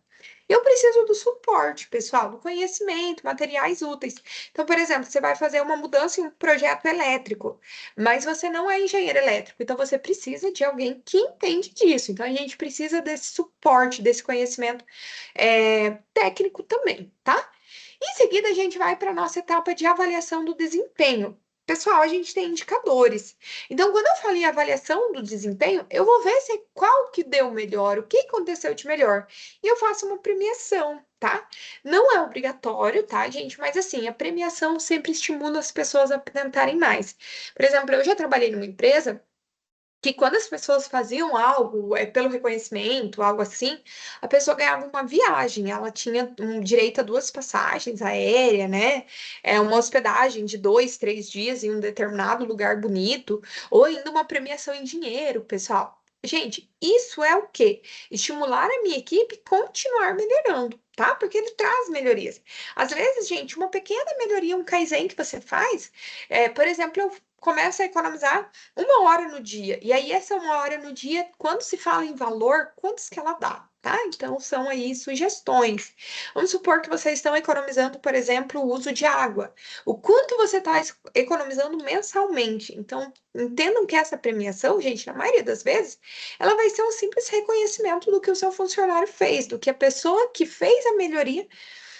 Eu preciso do suporte, pessoal, do conhecimento, materiais úteis. Então, por exemplo, você vai fazer uma mudança em um projeto elétrico, mas você não é engenheiro elétrico, então você precisa de alguém que entende disso. Então, a gente precisa desse suporte, desse conhecimento técnico também, tá? Em seguida, a gente vai para a nossa etapa de avaliação do desempenho. Pessoal, a gente tem indicadores. Então, quando eu falo em avaliação do desempenho, eu vou ver qual que deu melhor, o que aconteceu de melhor. E eu faço uma premiação, tá? Não é obrigatório, tá, gente? Mas assim, a premiação sempre estimula as pessoas a tentarem mais. Por exemplo, eu já trabalhei numa empresa que quando as pessoas faziam algo pelo reconhecimento, algo assim, a pessoa ganhava uma viagem, ela tinha um direito a 2 passagens aéreas, né? Uma hospedagem de 2, 3 dias em um determinado lugar bonito, ou ainda uma premiação em dinheiro, pessoal. Gente, isso é o quê? Estimular a minha equipe a continuar melhorando, tá? Porque ele traz melhorias. Às vezes, gente, uma pequena melhoria, um Kaizen que você faz, por exemplo, eu começo a economizar 1 hora no dia. E aí, essa 1 hora no dia, quando se fala em valor, quantos que ela dá? Tá? Então, são aí sugestões. Vamos supor que vocês estão economizando, por exemplo, o uso de água. O quanto você está economizando mensalmente? Então, entendam que essa premiação, gente, na maioria das vezes, ela vai ser um simples reconhecimento do que o seu funcionário fez, do que a pessoa que fez a melhoria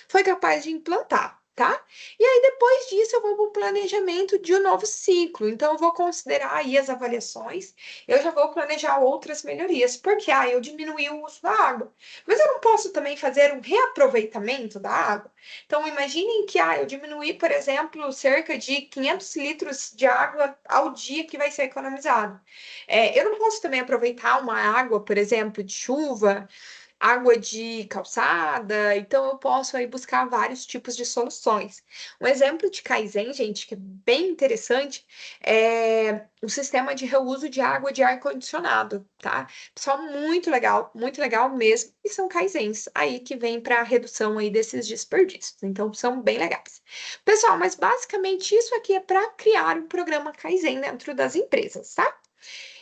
foi capaz de implantar, tá? E aí, depois disso, eu vou para o planejamento de um novo ciclo. Então, eu vou considerar aí as avaliações, eu já vou planejar outras melhorias, porque eu diminuí o uso da água. Mas eu não posso também fazer um reaproveitamento da água. Então, imaginem que eu diminuí, por exemplo, cerca de 500 litros de água ao dia que vai ser economizado. Eu não posso também aproveitar uma água, por exemplo, de chuva, água de calçada, então eu posso aí buscar vários tipos de soluções. Um exemplo de Kaizen, gente, que é bem interessante, é o sistema de reuso de água de ar-condicionado, tá? Pessoal, muito legal mesmo, e são Kaizens aí que vem para a redução aí desses desperdícios, então são bem legais. Pessoal, mas basicamente isso aqui é para criar um programa Kaizen dentro das empresas, tá?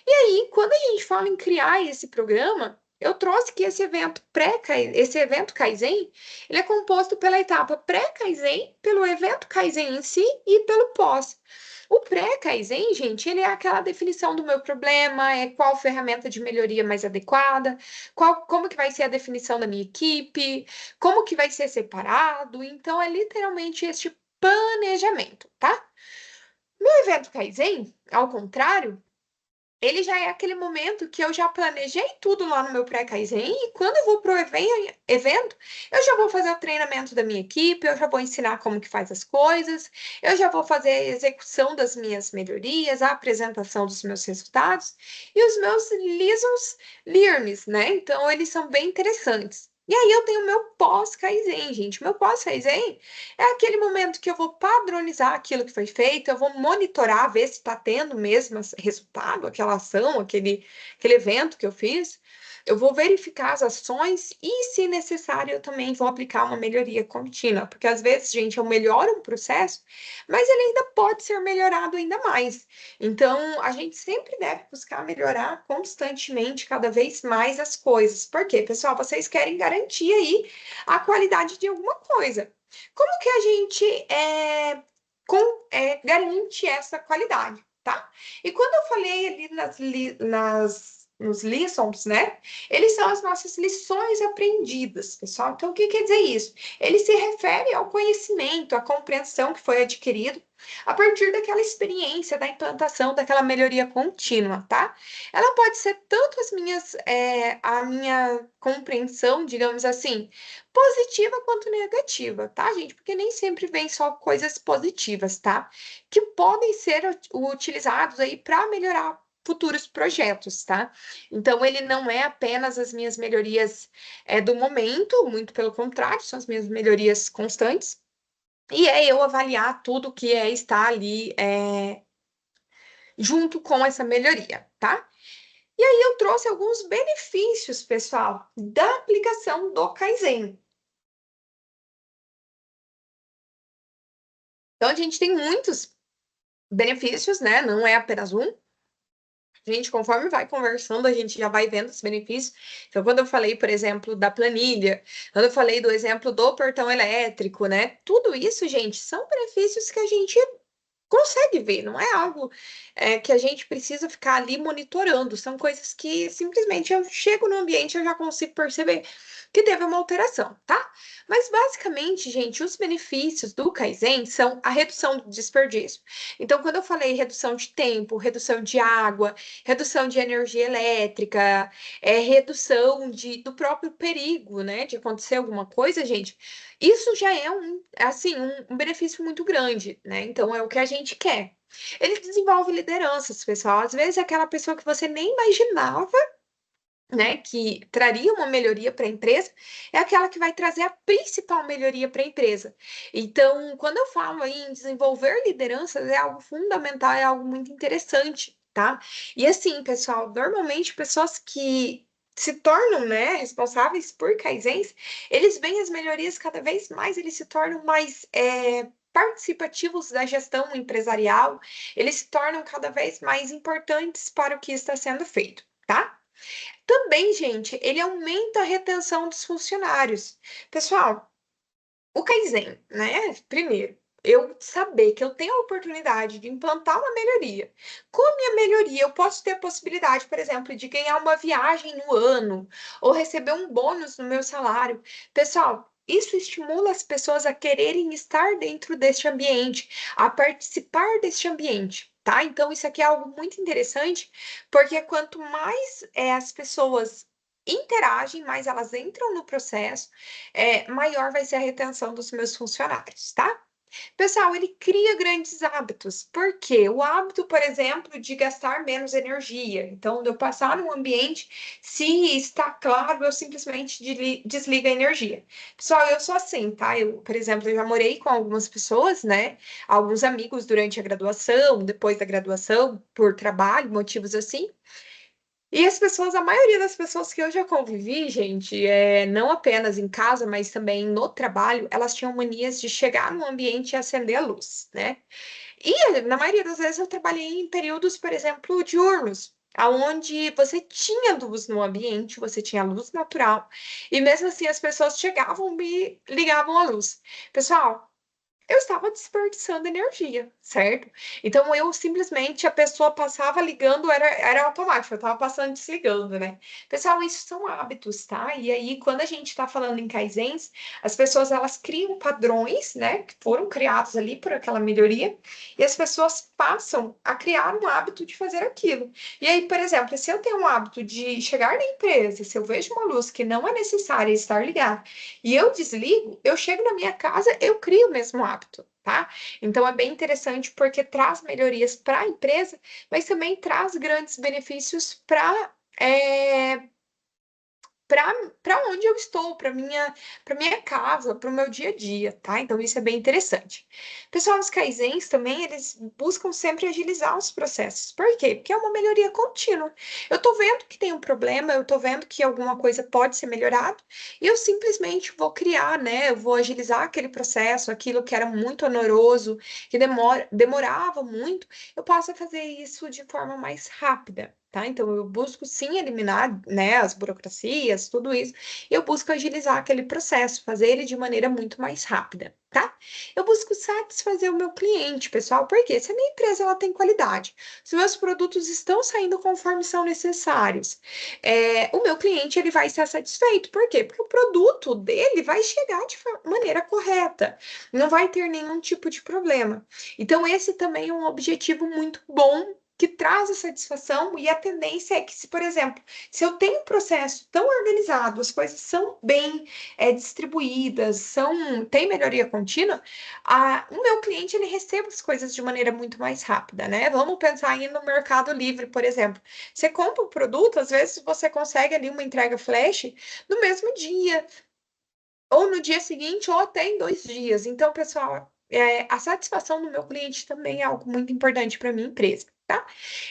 E aí, quando a gente fala em criar esse programa, eu trouxe que esse evento Kaizen, ele é composto pela etapa pré-Kaizen, pelo evento Kaizen em si e pelo pós. O pré-Kaizen, gente, ele é aquela definição do meu problema, qual ferramenta de melhoria mais adequada, como que vai ser a definição da minha equipe, como que vai ser separado. Então, é literalmente este planejamento, tá? No evento Kaizen, ao contrário, ele já é aquele momento que eu já planejei tudo lá no meu pré-Kaizen e quando eu vou para o evento, eu já vou fazer o treinamento da minha equipe, eu já vou ensinar como que faz as coisas, eu já vou fazer a execução das minhas melhorias, a apresentação dos meus resultados e os meus lessons learned, né? Então, eles são bem interessantes. E aí eu tenho o meu pós-Kaizen, gente. Meu pós-Kaizen é aquele momento que eu vou padronizar aquilo que foi feito, eu vou monitorar, ver se está tendo mesmo esse resultado, aquela ação, aquele evento que eu fiz. Eu vou verificar as ações e, se necessário, eu também vou aplicar uma melhoria contínua, porque às vezes, gente, eu melhoro um processo, mas ele ainda pode ser melhorado ainda mais. Então, a gente sempre deve buscar melhorar constantemente, cada vez mais as coisas. Por quê, pessoal? Vocês querem garantir aí a qualidade de alguma coisa. Como que a gente garante essa qualidade, tá? E quando eu falei ali nos lessons, né? Eles são as nossas lições aprendidas, pessoal. Então, o que quer dizer isso? Ele se refere ao conhecimento, à compreensão que foi adquirido a partir daquela experiência da implantação daquela melhoria contínua, tá? Ela pode ser tanto a minha compreensão, digamos assim, positiva quanto negativa, tá, gente? Porque nem sempre vem só coisas positivas, tá? Que podem ser utilizados aí para melhorar futuros projetos, tá? Então, ele não é apenas as minhas melhorias do momento, muito pelo contrário, são as minhas melhorias constantes. E é eu avaliar tudo que está ali junto com essa melhoria, tá? E aí eu trouxe alguns benefícios, pessoal, da aplicação do Kaizen. Então, a gente tem muitos benefícios, né? Não é apenas um. Gente, conforme vai conversando, a gente já vai vendo os benefícios. Então, quando eu falei, por exemplo, da planilha, quando eu falei do exemplo do portão elétrico, né? Tudo isso, gente, são benefícios que a gente consegue ver, não é algo que a gente precisa ficar ali monitorando, são coisas que simplesmente eu chego no ambiente e eu já consigo perceber que teve uma alteração, tá? Mas basicamente, gente, os benefícios do Kaizen são a redução do desperdício. Então, quando eu falei redução de tempo, redução de água, redução de energia elétrica, redução do próprio perigo, né, de acontecer alguma coisa, gente, isso já é um benefício muito grande, né? Então é o que a gente quer. Ele desenvolve lideranças, pessoal. Às vezes é aquela pessoa que você nem imaginava, né, que traria uma melhoria para a empresa, é aquela que vai trazer a principal melhoria para a empresa. Então, quando eu falo aí em desenvolver lideranças, é algo fundamental, é algo muito interessante, tá? E assim, pessoal, normalmente pessoas que se tornam, né, responsáveis por Kaizens, eles veem as melhorias cada vez mais, eles se tornam mais participativos da gestão empresarial, eles se tornam cada vez mais importantes para o que está sendo feito, tá? Também, gente, ele aumenta a retenção dos funcionários. Pessoal, o Kaizen, né? Primeiro, eu saber que eu tenho a oportunidade de implantar uma melhoria. Com a minha melhoria, eu posso ter a possibilidade, por exemplo, de ganhar uma viagem no ano ou receber um bônus no meu salário. Pessoal, isso estimula as pessoas a quererem estar dentro deste ambiente, a participar deste ambiente. Tá? Então, isso aqui é algo muito interessante, porque quanto mais as pessoas interagem, mais elas entram no processo, maior vai ser a retenção dos meus funcionários, tá? Pessoal, ele cria grandes hábitos. Por quê? O hábito, por exemplo, de gastar menos energia. Então, de eu passar num ambiente, se está claro, eu simplesmente desligo a energia. Pessoal, eu sou assim, tá? Eu, por exemplo, eu já morei com algumas pessoas, né? Alguns amigos durante a graduação, depois da graduação, por trabalho, motivos assim. E as pessoas, a maioria das pessoas que eu já convivi, gente, não apenas em casa, mas também no trabalho, elas tinham manias de chegar no ambiente e acender a luz, né? E na maioria das vezes eu trabalhei em períodos, por exemplo, diurnos, aonde você tinha luz no ambiente, você tinha luz natural, e mesmo assim as pessoas chegavam e ligavam a luz. Pessoal, eu estava desperdiçando energia, certo? Então eu simplesmente a pessoa passava ligando, era automático, eu estava passando desligando, né? Pessoal, isso são hábitos, tá? E aí, quando a gente está falando em Kaizens, as pessoas elas criam padrões, né? Que foram criados ali por aquela melhoria, e as pessoas passam a criar um hábito de fazer aquilo. E aí, por exemplo, se eu tenho um hábito de chegar na empresa, se eu vejo uma luz que não é necessária estar ligada, e eu desligo, eu chego na minha casa, eu crio o mesmo hábito, tá? Então é bem interessante porque traz melhorias para a empresa, mas também traz grandes benefícios para para onde eu estou, para minha casa, para o meu dia a dia, tá? Então isso é bem interessante. Pessoal, os Kaizens também, eles buscam sempre agilizar os processos. Por quê? Porque é uma melhoria contínua. Eu tô vendo que tem um problema, eu tô vendo que alguma coisa pode ser melhorado, e eu simplesmente vou criar, né? Eu vou agilizar aquele processo, aquilo que era muito onoroso, que demorava muito, eu posso fazer isso de forma mais rápida. Tá? Então, eu busco sim eliminar, né, as burocracias, tudo isso, e eu busco agilizar aquele processo, fazer ele de maneira muito mais rápida, tá? Eu busco satisfazer o meu cliente, pessoal, porque se a minha empresa ela tem qualidade, se meus produtos estão saindo conforme são necessários, o meu cliente ele vai estar satisfeito. Por quê? Porque o produto dele vai chegar de maneira correta, não vai ter nenhum tipo de problema. Então, esse também é um objetivo muito bom que traz a satisfação, e a tendência é que, se, por exemplo, se eu tenho um processo tão organizado, as coisas são bem distribuídas, tem melhoria contínua, o meu cliente ele recebe as coisas de maneira muito mais rápida, né? Vamos pensar aí no Mercado Livre, por exemplo. Você compra um produto, às vezes você consegue ali uma entrega flash no mesmo dia, ou no dia seguinte, ou até em 2 dias. Então, pessoal, a satisfação do meu cliente também é algo muito importante para minha empresa, tá?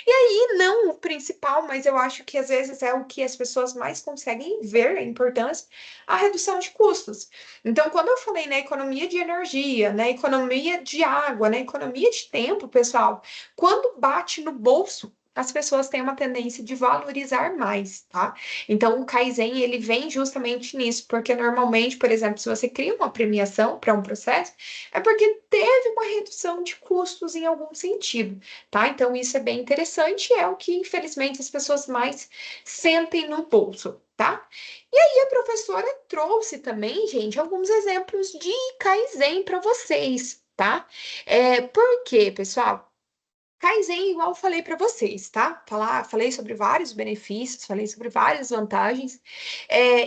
E aí, não o principal, mas eu acho que às vezes é o que as pessoas mais conseguem ver a importância, a redução de custos. Então, quando eu falei na economia de energia, na economia de água, na economia de tempo, pessoal, quando bate no bolso, as pessoas têm uma tendência de valorizar mais, tá? Então, o Kaizen, ele vem justamente nisso, porque normalmente, por exemplo, se você cria uma premiação para um processo, é porque teve uma redução de custos em algum sentido, tá? Então, isso é bem interessante e é o que, infelizmente, as pessoas mais sentem no bolso, tá? E aí, a professora trouxe também, gente, alguns exemplos de Kaizen para vocês, tá? Por quê, pessoal? Kaizen, igual eu falei para vocês, tá? Falei sobre vários benefícios, falei sobre várias vantagens.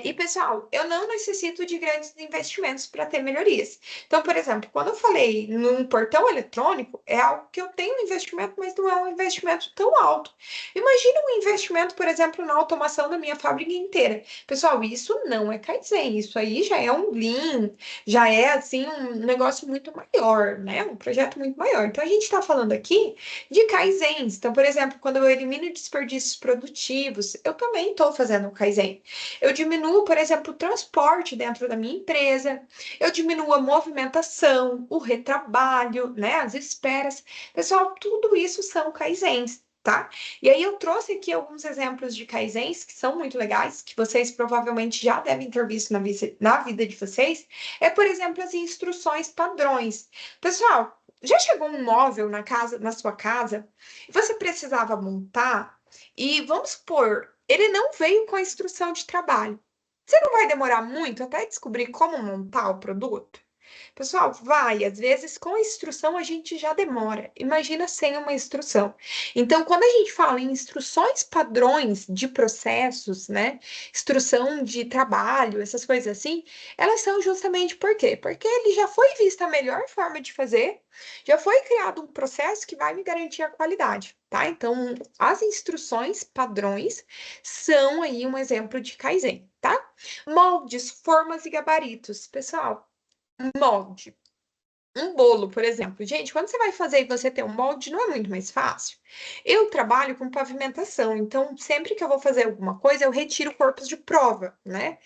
E, pessoal, eu não necessito de grandes investimentos para ter melhorias. Então, por exemplo, quando eu falei num portão eletrônico, é algo que eu tenho um investimento, mas não é um investimento tão alto. Imagina um investimento, por exemplo, na automação da minha fábrica inteira. Pessoal, isso não é Kaizen, isso aí já é um Lean, já é, assim, um negócio muito maior, né? Um projeto muito maior. Então, a gente está falando aqui de Kaizens. Então, por exemplo, quando eu elimino desperdícios produtivos, eu também estou fazendo um Kaizen. Eu diminuo, por exemplo, o transporte dentro da minha empresa, eu diminuo a movimentação, o retrabalho, né, as esperas. Pessoal, tudo isso são Kaizens. Tá? E aí eu trouxe aqui alguns exemplos de Kaizens que são muito legais, que vocês provavelmente já devem ter visto na vida de vocês. Por exemplo, as instruções padrões. Pessoal, já chegou um móvel na sua casa, e você precisava montar, e vamos supor, ele não veio com a instrução de trabalho. Você não vai demorar muito até descobrir como montar o produto? Pessoal, vai, às vezes com a instrução a gente já demora. Imagina sem uma instrução. Então, quando a gente fala em instruções padrões de processos, né? Instrução de trabalho, essas coisas assim, elas são justamente por quê? Porque ele já foi vista a melhor forma de fazer, já foi criado um processo que vai me garantir a qualidade, tá? Então, as instruções padrões são aí um exemplo de Kaizen, tá? Moldes, formas e gabaritos. Pessoal, molde. Um bolo, por exemplo. Gente, quando você vai fazer e você tem um molde, não é muito mais fácil? Eu trabalho com pavimentação, então sempre que eu vou fazer alguma coisa, eu retiro corpos de prova, né?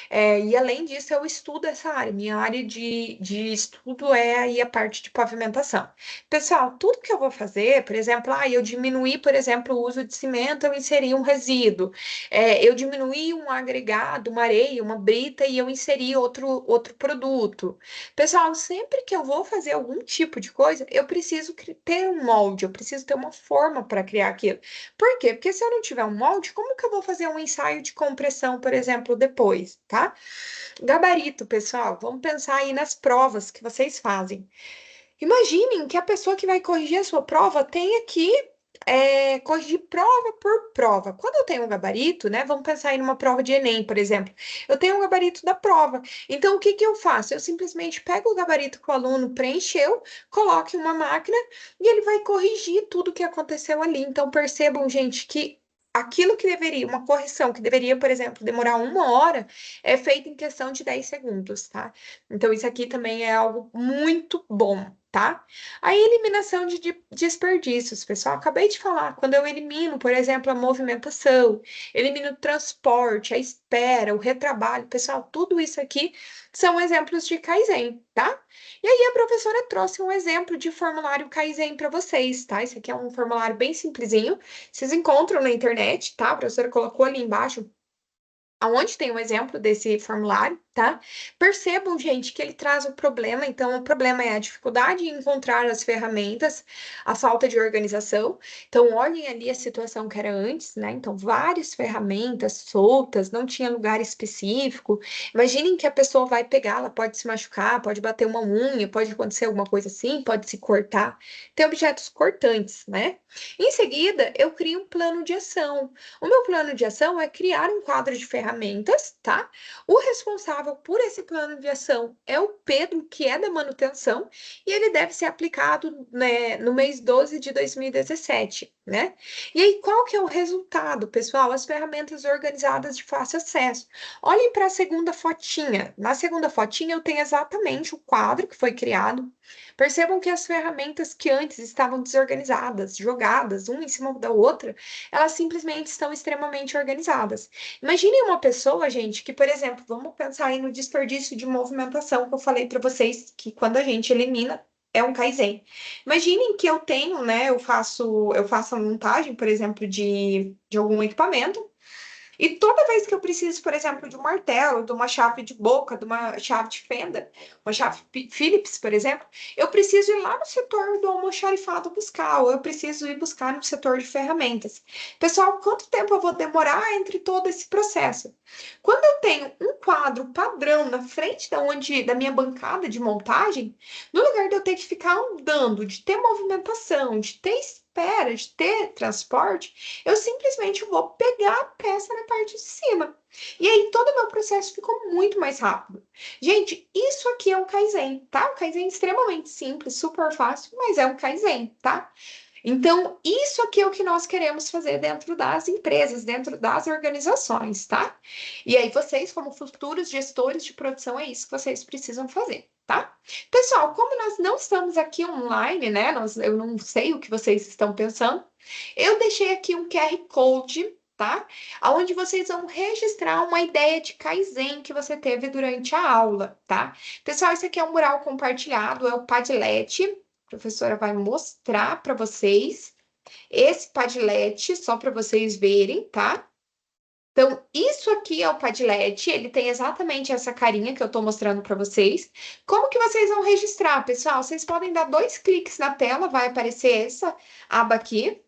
E além disso, eu estudo essa área. Minha área de estudo é aí a parte de pavimentação. Pessoal, tudo que eu vou fazer, por exemplo, eu diminuí, por exemplo, o uso de cimento, eu inseri um resíduo. Eu diminuí um agregado, uma areia, uma brita, e eu inseri outro produto. Pessoal, sempre que eu vou fazer algum tipo de coisa, eu preciso ter um molde, eu preciso ter uma forma para criar aquilo. Por quê? Porque se eu não tiver um molde, como que eu vou fazer um ensaio de compressão, por exemplo, depois, tá? Gabarito, pessoal, vamos pensar aí nas provas que vocês fazem. Imaginem que a pessoa que vai corrigir a sua prova tenha que corrigir prova por prova. Quando eu tenho um gabarito, né? Vamos pensar em uma prova de Enem, por exemplo. Eu tenho um gabarito da prova. Então, o que que eu faço? Eu simplesmente pego o gabarito que o aluno preencheu, coloco em uma máquina e ele vai corrigir tudo o que aconteceu ali. Então, percebam, gente, que aquilo que deveria, uma correção que deveria, por exemplo, demorar 1 hora, é feita em questão de 10 segundos, tá? Então, isso aqui também é algo muito bom, tá? A eliminação de desperdícios, pessoal, acabei de falar, quando eu elimino, por exemplo, a movimentação, elimino o transporte, a espera, o retrabalho, pessoal, tudo isso aqui são exemplos de Kaizen, tá? E aí a professora trouxe um exemplo de formulário Kaizen para vocês, tá? Esse aqui é um formulário bem simplesinho, vocês encontram na internet, tá? A professora colocou ali embaixo aonde tem um exemplo desse formulário, tá? Percebam, gente, que ele traz o problema. Então, o problema é a dificuldade em encontrar as ferramentas, a falta de organização. Então, olhem ali a situação que era antes, né? Então, várias ferramentas soltas, não tinha lugar específico. Imaginem que a pessoa vai pegar, ela pode se machucar, pode bater uma unha, pode acontecer alguma coisa assim, pode se cortar. Tem objetos cortantes, né? Em seguida, eu crio um plano de ação. O meu plano de ação é criar um quadro de ferramentas, tá? O responsável por esse plano de ação é o Pedro, que é da manutenção, e ele deve ser aplicado, né, no mês 12 de 2017, né? E aí, qual que é o resultado, pessoal? As ferramentas organizadas de fácil acesso. Olhem para a segunda fotinha. Na segunda fotinha, eu tenho exatamente o quadro que foi criado. Percebam que as ferramentas que antes estavam desorganizadas, jogadas, uma em cima da outra, elas simplesmente estão extremamente organizadas. Imagine uma pessoa, gente, que, por exemplo, vamos pensar aí no desperdício de movimentação que eu falei para vocês, que quando a gente elimina, é um Kaizen. Imaginem que eu tenho, né, eu faço a montagem, por exemplo, de algum equipamento, e toda vez que eu preciso, por exemplo, de um martelo, de uma chave de boca, de uma chave de fenda, uma chave Phillips, por exemplo, eu preciso ir lá no setor do almoxarifado buscar, ou eu preciso ir buscar no setor de ferramentas. Pessoal, quanto tempo eu vou demorar entre todo esse processo? Quando eu tenho um quadro padrão na frente da minha bancada de montagem, no lugar de eu ter que ficar andando, de ter movimentação, de ter espera, de ter transporte, eu simplesmente vou pegar a peça na parte de cima. E aí todo o meu processo ficou muito mais rápido. Gente, isso aqui é um Kaizen, tá? Um Kaizen extremamente simples, super fácil, mas é um Kaizen, tá? Então, isso aqui é o que nós queremos fazer dentro das empresas, dentro das organizações, tá? E aí, vocês, como futuros gestores de produção, é isso que vocês precisam fazer, tá? Pessoal, como nós não estamos aqui online, né? Eu não sei o que vocês estão pensando, eu deixei aqui um QR Code, tá? Onde vocês vão registrar uma ideia de Kaizen que você teve durante a aula, tá? Pessoal, esse aqui é um mural compartilhado, é o Padlet. A professora vai mostrar para vocês esse Padlet, só para vocês verem, tá? Então, isso aqui é o Padlet, ele tem exatamente essa carinha que eu estou mostrando para vocês. Como que vocês vão registrar, pessoal? Vocês podem dar 2 cliques na tela, vai aparecer essa aba aqui.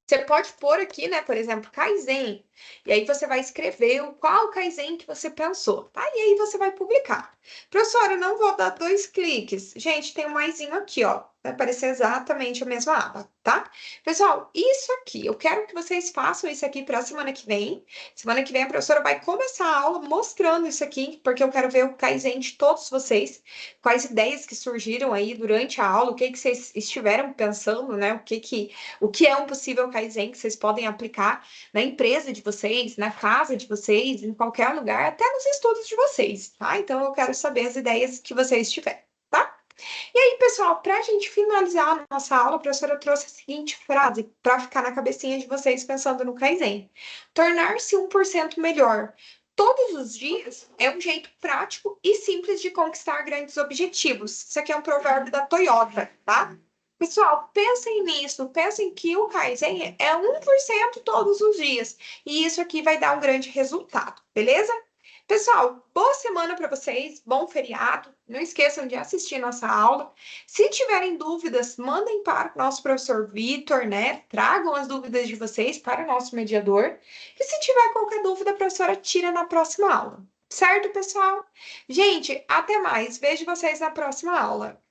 Você pode pôr aqui, né, por exemplo, Kaizen. E aí você vai escrever qual Kaizen que você pensou, tá? E aí você vai publicar. Professora, eu não vou dar 2 cliques. Gente, tem um maisinho aqui, ó. Vai aparecer exatamente a mesma aba, tá? Pessoal, isso aqui, eu quero que vocês façam isso aqui para a semana que vem. Semana que vem a professora vai começar a aula mostrando isso aqui, porque eu quero ver o Kaizen de todos vocês, quais ideias que surgiram aí durante a aula, o que que vocês estiveram pensando, né? O que é um possível Kaizen que vocês podem aplicar na empresa de vocês, na casa de vocês, em qualquer lugar, até nos estudos de vocês, tá? Então eu quero saber as ideias que vocês tiverem, tá? E aí, pessoal, para a gente finalizar a nossa aula, a professora trouxe a seguinte frase para ficar na cabecinha de vocês pensando no Kaizen: tornar-se 1% melhor. Todos os dias é um jeito prático e simples de conquistar grandes objetivos. Isso aqui é um provérbio da Toyota, tá? Pessoal, pensem nisso, pensem que o Kaizen é 1% todos os dias. E isso aqui vai dar um grande resultado, beleza? Pessoal, boa semana para vocês, bom feriado. Não esqueçam de assistir nossa aula. Se tiverem dúvidas, mandem para o nosso professor Vitor, né? Tragam as dúvidas de vocês para o nosso mediador. E se tiver qualquer dúvida, a professora tira na próxima aula. Certo, pessoal? Gente, até mais. Vejo vocês na próxima aula.